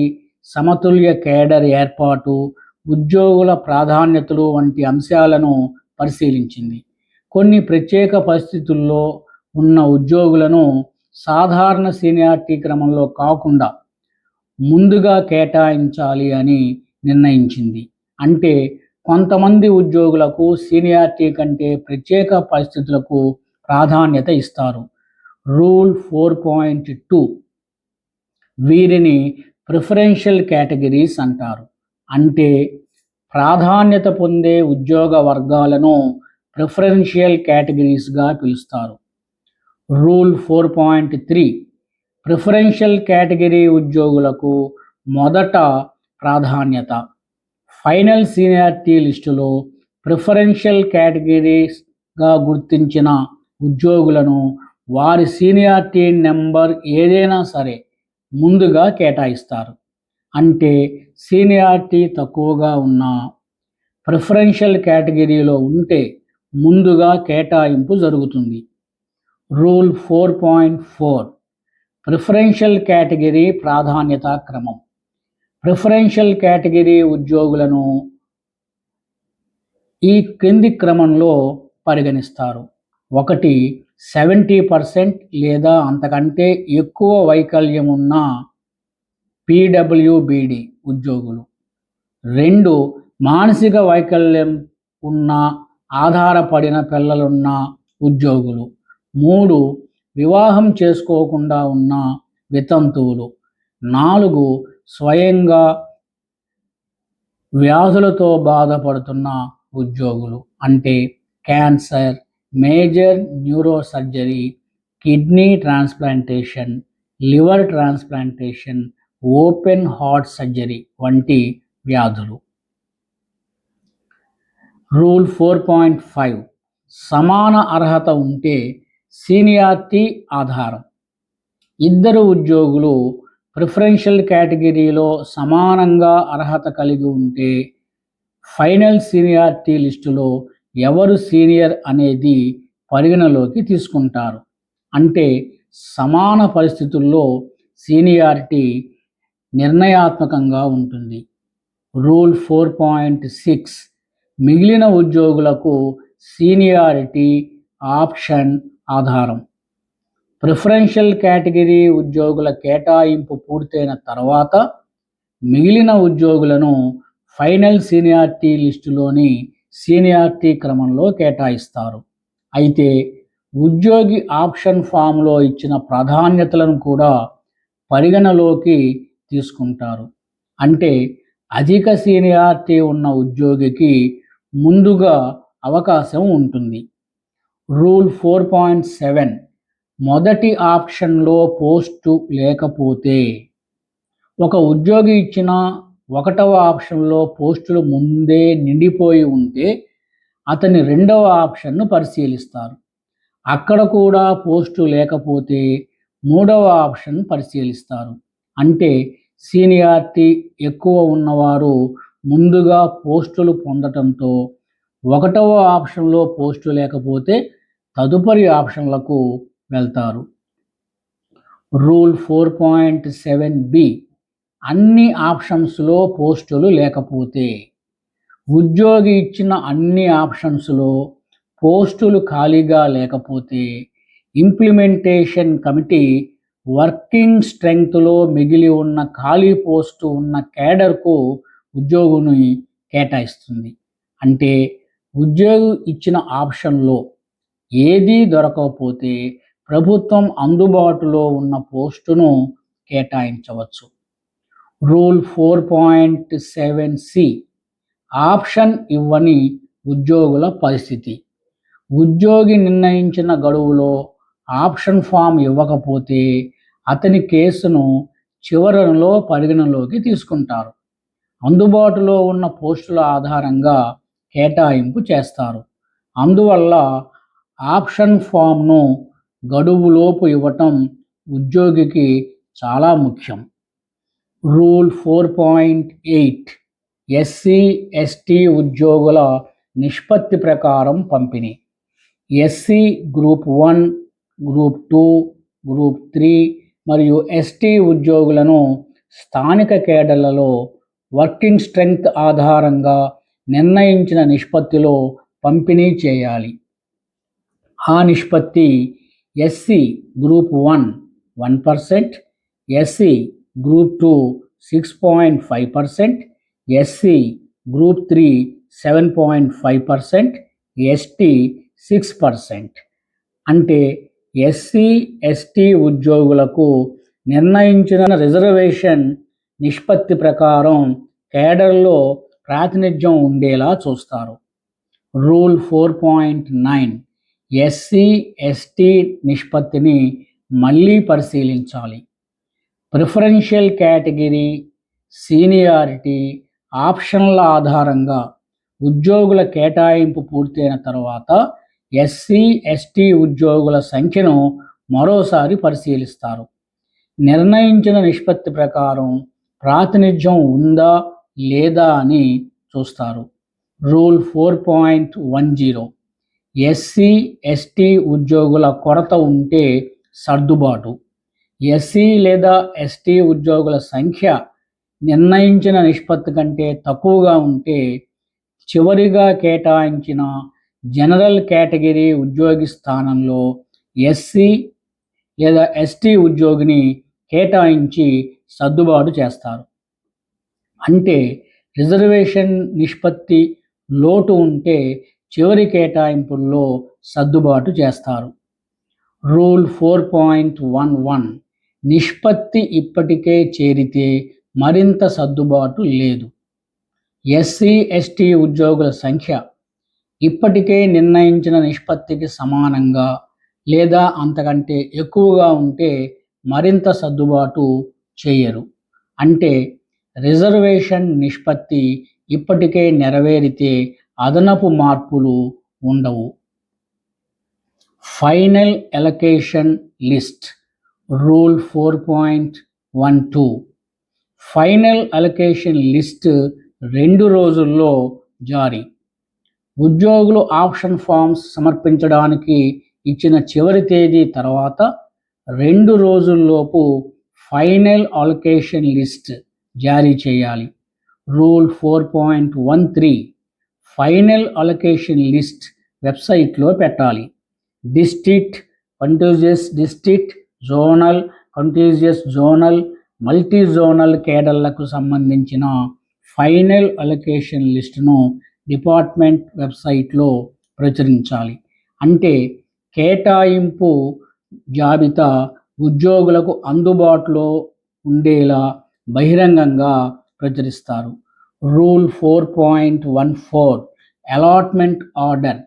A: సమతుల్య కేడర్ ఏర్పాటు, ఉద్యోగుల ప్రాధాన్యతలు వంటి అంశాలను పరిశీలించింది. కొన్ని ప్రత్యేక పరిస్థితుల్లో ఉన్న ఉద్యోగులను సాధారణ సీనియారిటీ క్రమంలో కాకుండా ముందుగా కేటాయించాలి అని నిర్ణయించింది. అంటే కొంతమంది ఉద్యోగులకు సీనియారిటీ కంటే ప్రత్యేక పరిస్థితులకు ప్రాధాన్యత ఇస్తారు. రూల్ 4.2 వీరిని ప్రిఫరెన్షియల్ కేటగిరీస్ అంటారు. అంటే ప్రాధాన్యత పొందే ఉద్యోగ వర్గాలను ప్రిఫరెన్షియల్ కేటగిరీస్గా పిలుస్తారు. రూల్ 4.3 ప్రిఫరెన్షియల్ కేటగిరీ ఉద్యోగులకు మొదట ప్రాధాన్యత. ఫైనల్ సీనియారిటీ లిస్టులో ప్రిఫరెన్షియల్ కేటగిరీస్గా గుర్తించిన ఉద్యోగులను వారి సీనియారిటీ నెంబర్ ఏదైనా సరే ముందుగా కేటాయిస్తారు. అంటే సీనియారిటీ తక్కువగా ఉన్న ప్రిఫరెన్షియల్ కేటగిరీలో ఉంటే ముందుగా కేటాయింపు జరుగుతుంది. రూల్ 4.4 ప్రిఫరెన్షియల్ కేటగిరీ ప్రాధాన్యత క్రమం. ప్రిఫరెన్షియల్ కేటగిరీ ఉద్యోగులను ఈ క్రింది క్రమంలో పరిగణిస్తారు. ఒకటి 70% లేదా అంతకంటే ఎక్కువ వైకల్యం ఉన్న పీడబ్ల్యూబీడి ఉద్యోగులు. 2 మానసిక వైకల్యం ఉన్న ఆధారపడిన పిల్లలున్న ఉద్యోగులు. 3 వివాహం చేసుకోకుండా ఉన్న వితంతువులు. 4 స్వయంగా వ్యాధులతో బాధపడుతున్న ఉద్యోగులు అంటే cancer, major neurosurgery, kidney transplantation, liver transplantation, open heart surgery వంటి వ్యాధులు. రూల్ 4.5 సమాన అర్హత ఉంటే సీనియారిటీ ఆధారం. ఇద్దరు ఉద్యోగులు ప్రిఫరెన్షియల్ కేటగిరీలో సమానంగా అర్హత కలిగి ఉంటే ఫైనల్ సీనియారిటీ లిస్టులో ఎవరు సీనియర్ అనేది పరిగణలోకి తీసుకుంటారు. అంటే సమాన పరిస్థితుల్లో సీనియారిటీ నిర్ణయాత్మకంగా ఉంటుంది. రూల్ 4.6 మిగిలిన ఉద్యోగులకు సీనియారిటీ ఆప్షన్ ఆధారం. ప్రిఫరెన్షియల్ కేటగిరీ ఉద్యోగుల కేటాయింపు పూర్తయిన తర్వాత మిగిలిన ఉద్యోగులను ఫైనల్ సీనియారిటీ లిస్టులోని సీనియారిటీ క్రమంలో కేటాయిస్తారు. అయితే ఉద్యోగి ఆప్షన్ ఫామ్లో ఇచ్చిన ప్రాధాన్యతలను కూడా పరిగణలోకి తీసుకుంటారు. అంటే అధిక సీనియారిటీ ఉన్న ఉద్యోగికి ముందుగా అవకాశం ఉంటుంది. రూల్ 4.7 మొదటి ఆప్షన్లో పోస్టు లేకపోతే ఒక ఉద్యోగి ఇచ్చిన 1వ ఆప్షన్లో పోస్టులు ముందే నిండిపోయి ఉంటే అతని 2వ ఆప్షన్ను పరిశీలిస్తారు. అక్కడ కూడా పోస్టు లేకపోతే 3వ ఆప్షన్ పరిశీలిస్తారు. అంటే సీనియారిటీ ఎక్కువ ఉన్నవారు ముందుగా పోస్టులు పొందటంతో 1వ ఆప్షన్లో పోస్టు లేకపోతే తదుపరి ఆప్షన్లకు వెళ్తారు. రూల్ 4.7b అన్ని ఆప్షన్స్లో పోస్టులు లేకపోతే ఉద్యోగి ఇచ్చిన అన్ని ఆప్షన్స్లో పోస్టులు ఖాళీగా లేకపోతే ఇంప్లిమెంటేషన్ కమిటీ వర్కింగ్ స్ట్రెంగ్త్లో మిగిలి ఉన్న ఖాళీ పోస్టు ఉన్న కేడర్కు ఉద్యోగిని కేటాయిస్తుంది. అంటే ఉద్యోగి ఇచ్చిన ఆప్షన్లో ఏదీ దొరకకపోతే ప్రభుత్వం అందుబాటులో ఉన్న పోస్టును కేటాయించవచ్చు. రూల్ 4.7c ఆప్షన్ ఇవ్వని ఉద్యోగుల పరిస్థితి. ఉద్యోగి నిర్ణయించిన గడువులో ఆప్షన్ ఫామ్ ఇవ్వకపోతే అతని కేసును చివరలో పరిగణలోకి తీసుకుంటారు. అందుబాటులో ఉన్న పోస్టుల ఆధారంగా కేటాయింపు చేస్తారు. అందువల్ల ఆప్షన్ ఫామ్ను గడువులోపు ఇవ్వటం ఉద్యోగికి చాలా ముఖ్యం. రూల్ 4.8 ఎస్సీ ఎస్టీ ఉద్యోగుల నిష్పత్తి ప్రకారం పంపిణీ. ఎస్సీ గ్రూప్ 1, గ్రూప్ 2, గ్రూప్ 3 మరియు ఎస్టీ ఉద్యోగులను స్థానిక కేడర్లలో వర్కింగ్ స్ట్రెంగ్త్ ఆధారంగా నిర్ణయించిన నిష్పత్తిలో పంపిణీ చేయాలి. ఆ నిష్పత్తి SC group 1 1%, SC group 2 6.5%, SC group 3 7.5%, ST 6%. అంటే ఎస్సీ ఎస్టీ ఉద్యోగులకు నిర్ణయించిన రిజర్వేషన్ నిష్పత్తి ప్రకారం కేడర్లో ప్రాతినిధ్యం ఉండేలా చూస్తారు. రూల్ 4.9 ఎస్సీ ఎస్టీ నిష్పత్తిని మళ్ళీ పరిశీలించాలి. ప్రిఫరెన్షియల్ కేటగిరీ, సీనియారిటీ, ఆప్షన్ల ఆధారంగా ఉద్యోగుల కేటాయింపు పూర్తయిన తర్వాత ఎస్సీ ఎస్టీ ఉద్యోగుల సంఖ్యను మరోసారి పరిశీలిస్తారు. నిర్ణయించిన నిష్పత్తి ప్రకారం ప్రాతినిధ్యం ఉందా లేదా అని చూస్తారు. రూల్ 4.10 ఎస్సీ ఎస్టీ ఉద్యోగుల కొరత ఉంటే సర్దుబాటు. ఎస్సీ లేదా ఎస్టీ ఉద్యోగుల సంఖ్య నిర్ణయించిన నిష్పత్తి కంటే తక్కువగా ఉంటే చివరిగా కేటాయించిన జనరల్ కేటగిరీ ఉద్యోగి స్థానంలో ఎస్సీ లేదా ఎస్టీ ఉద్యోగిని కేటాయించి సర్దుబాటు చేస్తారు. అంటే రిజర్వేషన్ నిష్పత్తి లోటు ఉంటే చివరి కేటాయింపుల్లో సర్దుబాటు చేస్తారు. రూల్ 4.11 నిష్పత్తి ఇప్పటికే చేరితే మరింత సర్దుబాటు లేదు. ఎస్సీ ఎస్టీ ఉద్యోగుల సంఖ్య ఇప్పటికే నిర్ణయించిన నిష్పత్తికి సమానంగా లేదా అంతకంటే ఎక్కువగా ఉంటే మరింత సర్దుబాటు చేయరు. అంటే రిజర్వేషన్ నిష్పత్తి ఇప్పటికే నెరవేరితే అదనపు మార్పులు ఉండవు. Final allocation list rule 4.12 final allocation list 2 రోజుల్లో జారీ. ఉద్యోగులు ఆప్షన్ ఫామ్స్ సమర్పించడానికి ఇచ్చిన చివరి తేదీ తర్వాత 2 రోజుల్లోపు ఫైనల్ అలొకేషన్ లిస్ట్ జారీ చేయాలి. రూల్ 4.13 ఫైనల్ అలొకేషన్ లిస్ట్ వెబ్సైట్లో పెట్టాలి. District, continuous district, zonal, continuous zonal, multi zonal కేడర్లకు సంబంధించిన ఫైనల్ అలొకేషన్ లిస్టును డిపార్ట్మెంట్ వెబ్సైట్లో ప్రచురించాలి. అంటే కేటాయింపు జాబితా ఉద్యోగులకు అందుబాటులో ఉండేలా బహిరంగంగా ప్రచురిస్తారు. రూల్ 4.14 అలాట్మెంట్ ఆర్డర్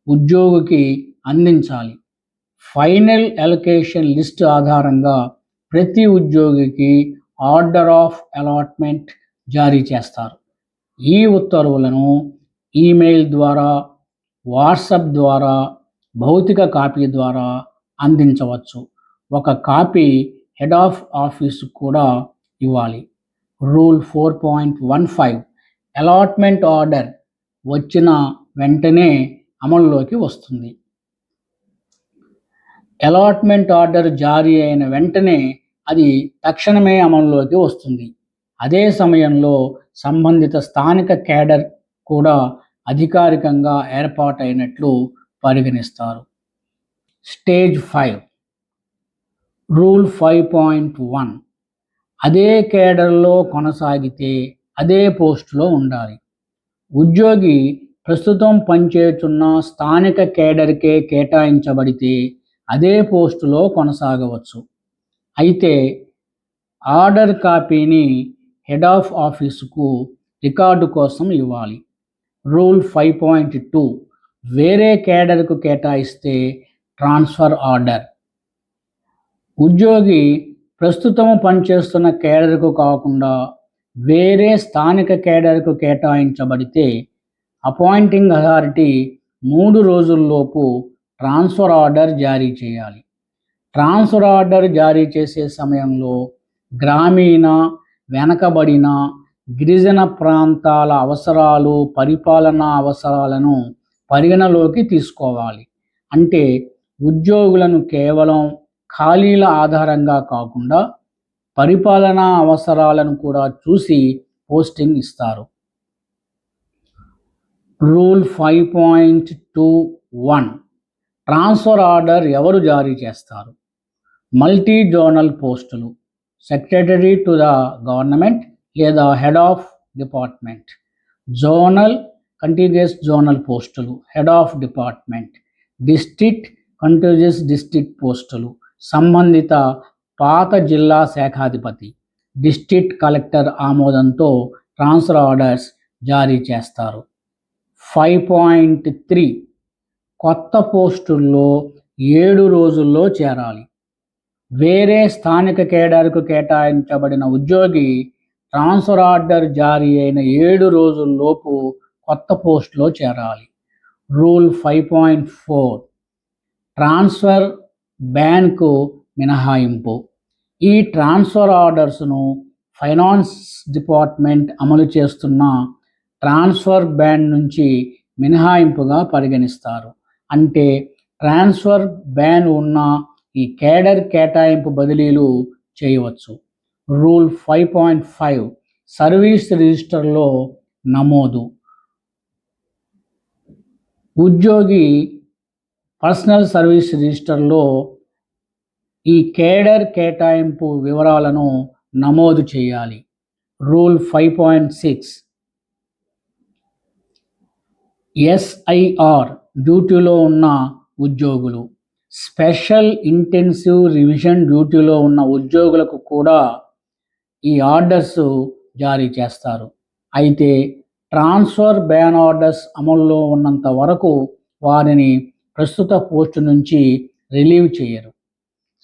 A: ఉద్యోగికి అందించాలి. ఫైనల్ అలొకేషన్ లిస్ట్ ఆధారంగా ప్రతి ఉద్యోగికి ఆర్డర్ ఆఫ్ అలాట్మెంట్ జారీ చేస్తారు. ఈ ఉత్తర్వులను ఈమెయిల్ ద్వారా, వాట్సాప్ ద్వారా, భౌతిక కాపీ ద్వారా అందించవచ్చు. ఒక కాపీ హెడ్ ఆఫ్ ఆఫీసు కూడా ఇవ్వాలి. రూల్ 4.15 అలాట్మెంట్ ఆర్డర్ వచ్చిన వెంటనే అమల్లోకి వస్తుంది. అలాట్మెంట్ ఆర్డర్ జారీ అయిన వెంటనే అది తక్షణమే అమల్లోకి వస్తుంది. అదే సమయంలో సంబంధిత స్థానిక కేడర్ కూడా అధికారికంగా ఏర్పాటైనట్లు పరిగణిస్తారు. స్టేజ్ 5 రూల్ 5.1 అదే కేడర్లో కొనసాగితే అదే పోస్టులో ఉండాలి. ఉద్యోగి ప్రస్తుతం పనిచేస్తున్న స్థానిక కేడర్కే కేటాయించబడితే అదే పోస్టులో కొనసాగవచ్చు. అయితే ఆర్డర్ కాపీని హెడ్ ఆఫ్ ఆఫీసుకు రికార్డు కోసం ఇవ్వాలి. రూల్ 5.2 వేరే కేడర్కు కేటాయిస్తే ట్రాన్స్ఫర్ ఆర్డర్ ఉద్యోగి ప్రస్తుతం పనిచేస్తున్న కేడర్కు కాకుండా వేరే స్థానిక కేడర్కు కేటాయించబడితే అపాయింటింగ్ అథారిటీ 3 రోజుల్లోపు ట్రాన్స్ఫర్ ఆర్డర్ జారీ చేయాలి. ట్రాన్స్ఫర్ ఆర్డర్ జారీ చేసే సమయంలో గ్రామీణ, వెనకబడిన, గిరిజన ప్రాంతాల అవసరాలు, పరిపాలనా అవసరాలను పరిగణలోకి తీసుకోవాలి. అంటే ఉద్యోగులను కేవలం ఖాళీల ఆధారంగా కాకుండా పరిపాలనా అవసరాలను కూడా చూసి పోస్టింగ్ ఇస్తారు. రూల్ 5.21 ట్రాన్స్ఫర్ ఆర్డర్ ఎవరు జారీ చేస్తారు? మల్టీ జోనల్ పోస్టులు, సెక్రటరీ టు ద గవర్నమెంట్ లేదా head of department. Zonal, continuous zonal పోస్టులు head of department. District, continuous district పోస్టులు సంబంధిత పాత జిల్లా శాఖాధిపతి, డిస్ట్రిక్ట్ కలెక్టర్ ఆమోదంతో ట్రాన్స్ఫర్ ఆర్డర్స్ జారీ చేస్తారు. 5.3 కొత్త పోస్టుల్లో 7 రోజుల్లో చేరాలి. వేరే స్థానిక కేడర్కు కేటాయించబడిన ఉద్యోగి ట్రాన్స్ఫర్ ఆర్డర్ జారీ అయిన 7 రోజుల్లోపు కొత్త పోస్టులో చేరాలి. రూల్ 5.4 ట్రాన్స్ఫర్ బ్యాన్కు మినహాయింపు. ఈ ట్రాన్స్ఫర్ ఆర్డర్స్ను ఫైనాన్స్ డిపార్ట్మెంట్ అమలు చేస్తున్న ట్రాన్స్ఫర్ బ్యాన్ నుంచి మినహాయింపుగా పరిగణిస్తారు. అంటే ట్రాన్స్ఫర్ బ్యాన్ ఉన్న ఈ కేడర్ కేటాయింపు బదిలీలు చేయవచ్చు. రూల్ 5.5 సర్వీస్ రిజిస్టర్లో నమోదు. ఉద్యోగి పర్సనల్ సర్వీస్ రిజిస్టర్లో ఈ కేడర్ కేటాయింపు వివరాలను నమోదు చేయాలి. రూల్ 5.6 SIR డ్యూటీలో ఉన్న ఉద్యోగులు, స్పెషల్ ఇంటెన్సివ్ రివిజన్ డ్యూటీలో ఉన్న ఉద్యోగులకు కూడా ఈ ఆర్డర్స్ జారీ చేస్తారు. అయితే ట్రాన్స్ఫర్ బ్యాన్ ఆర్డర్స్ అమల్లో ఉన్నంత వరకు వారిని ప్రస్తుత పోస్టు నుంచి రిలీవ్ చేయరు.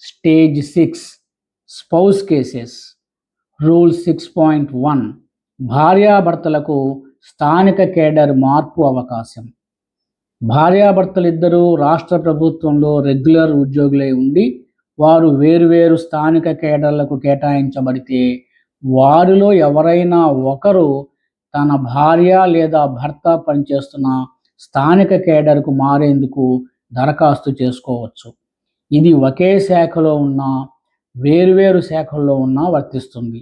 A: Stage 6 spouse cases. రూల్ 6.1 భార్యాభర్తలకు స్థానిక కేడర్ మార్పు అవకాశం. భార్యాభర్తలిద్దరూ రాష్ట్ర ప్రభుత్వంలో రెగ్యులర్ ఉద్యోగులై ఉండి వారు వేరువేరు స్థానిక కేడర్లకు కేటాయించబడితే వారిలో ఎవరైనా ఒకరు తన భార్య లేదా భర్త పనిచేస్తున్న స్థానిక కేడర్కు మారేందుకు దరఖాస్తు చేసుకోవచ్చు. ఇది ఒకే శాఖలో ఉన్న వేరువేరు శాఖల్లో ఉన్న వర్తిస్తుంది.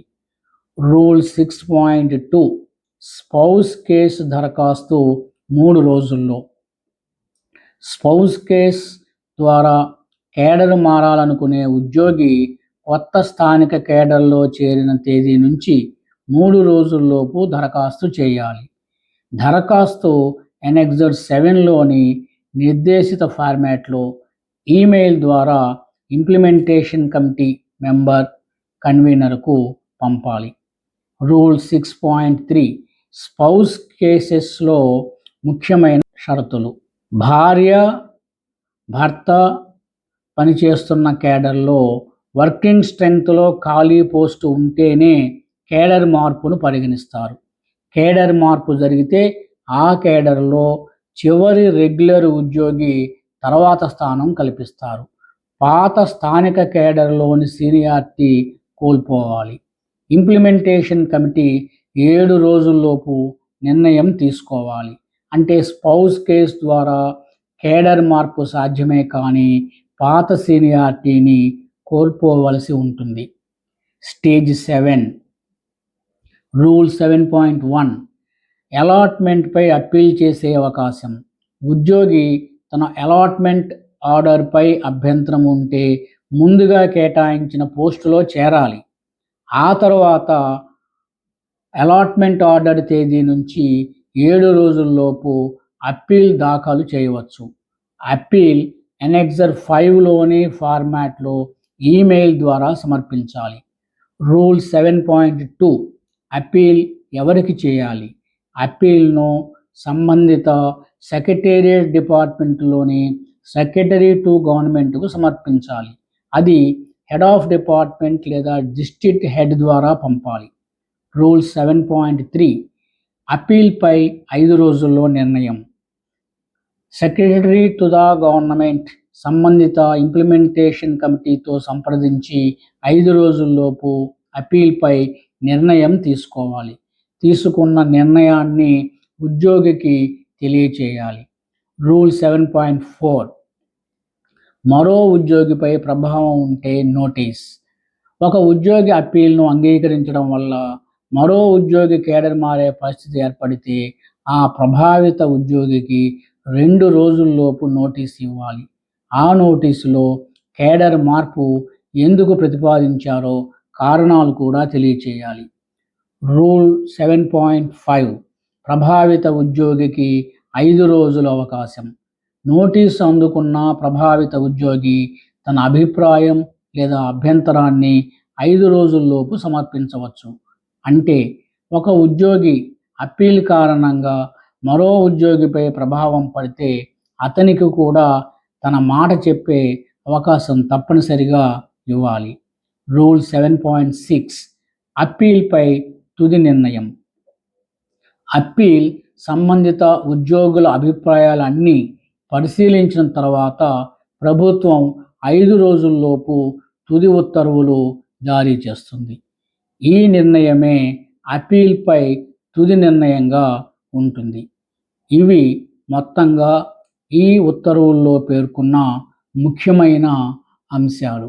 A: రూల్ 6.2 స్పౌస్ కేసు దరఖాస్తు 3 రోజుల్లో. స్పౌస్ కేస్ ద్వారా కేడర్ మారాలనుకునే ఉద్యోగి కొత్త స్థానిక కేడర్లో చేరిన తేదీ నుంచి 3 రోజుల్లోపు దరఖాస్తు చేయాలి. దరఖాస్తు ఎనెక్సర్ 7లోని నిర్దేశిత ఫార్మాట్లో ఈమెయిల్ ద్వారా ఇంప్లిమెంటేషన్ కమిటీ మెంబర్ కన్వీనర్కు పంపాలి. రూల్ 6.3 స్పౌస్ కేసెస్లో ముఖ్యమైన షరతులు. భార్య భర్త పనిచేస్తున్న కేడర్లో వర్కింగ్ స్ట్రెంగ్త్లో ఖాళీ పోస్టు ఉంటేనే కేడర్ మార్పును పరిగణిస్తారు. కేడర్ మార్పు జరిగితే ఆ కేడర్లో చివరి రెగ్యులర్ ఉద్యోగి తర్వాత స్థానం కల్పిస్తారు. పాత స్థానిక కేడర్లోని సీనియారిటీ కోల్పోవాలి. ఇంప్లిమెంటేషన్ కమిటీ 7 రోజుల్లోపు నిర్ణయం తీసుకోవాలి. అంటే స్పౌస్ కేస్ ద్వారా కేడర్ మార్పు సాధ్యమే కానీ పాత సీనియారిటీని కోల్పోవలసి ఉంటుంది. స్టేజ్ 7 రూల్ 7.1 అలాట్మెంట్పై అప్పీల్ చేసే అవకాశం. ఉద్యోగి తన అలాట్మెంట్ ఆర్డర్పై అభ్యంతరం ఉంటే ముందుగా కేటాయించిన పోస్టులో చేరాలి. ఆ తర్వాత అలాట్మెంట్ ఆర్డర్ తేదీ నుంచి 7 రోజుల్లోపు అప్పీల్ దాఖలు చేయవచ్చు. అప్పీల్ ఎనెక్సర్ 5లోని ఫార్మాట్లో ఈమెయిల్ ద్వారా సమర్పించాలి. రూల్ 7.2 అప్పీల్ ఎవరికి చేయాలి? అప్పీల్ను సంబంధిత సెక్రటేరియట్ డిపార్ట్మెంట్లోని సెక్రటరీ టు గవర్నమెంట్కు సమర్పించాలి. అది హెడ్ ఆఫ్ డిపార్ట్మెంట్ లేదా డిస్ట్రిక్ట్ హెడ్ ద్వారా పంపాలి. రూల్ 7.3 అప్పీల్పై 5 రోజుల్లో నిర్ణయం. సెక్రటరీ టు ద గవర్నమెంట్ సంబంధిత ఇంప్లిమెంటేషన్ కమిటీతో సంప్రదించి 5 రోజుల్లోపు అప్పీల్పై నిర్ణయం తీసుకోవాలి. తీసుకున్న నిర్ణయాన్ని ఉద్యోగికి తెలియచేయాలి. రూల్ 7.4 మరో ఉద్యోగిపై ప్రభావం ఉంటే నోటీస్. ఒక ఉద్యోగి అప్పీల్ను అంగీకరించడం వల్ల మరో ఉద్యోగి కేడర్ మారే పరిస్థితి ఏర్పడితే ఆ ప్రభావిత ఉద్యోగికి 2 రోజుల్లోపు నోటీస్ ఇవ్వాలి. ఆ నోటీసులో కేడర్ మార్పు ఎందుకు ప్రతిపాదించారో కారణాలు కూడా తెలియచేయాలి. రూల్ 7.5 ప్రభావిత ఉద్యోగికి 5 రోజుల అవకాశం. నోటీసు అందుకున్న ప్రభావిత ఉద్యోగి తన అభిప్రాయం లేదా అభ్యంతరాన్ని 5 రోజుల్లోపు సమర్పించవచ్చు. అంటే ఒక ఉద్యోగి అప్పీల్ కారణంగా మరో ఉద్యోగిపై ప్రభావం పడితే అతనికి కూడా తన మాట చెప్పే అవకాశం తప్పనిసరిగా ఇవ్వాలి. రూల్ 7.6 అప్పీల్పై తుది నిర్ణయం. అప్పీల్ సంబంధిత ఉద్యోగుల అభిప్రాయాలన్నీ పరిశీలించిన తర్వాత ప్రభుత్వం 5 రోజుల్లోపు తుది ఉత్తర్వులు జారీ చేస్తుంది. ఈ నిర్ణయమే అప్పీల్పై తుది నిర్ణయంగా ఉంటుంది. ఇవి మొత్తంగా ఈ ఉత్తర్వుల్లో పేర్కొన్న ముఖ్యమైన అంశాలు.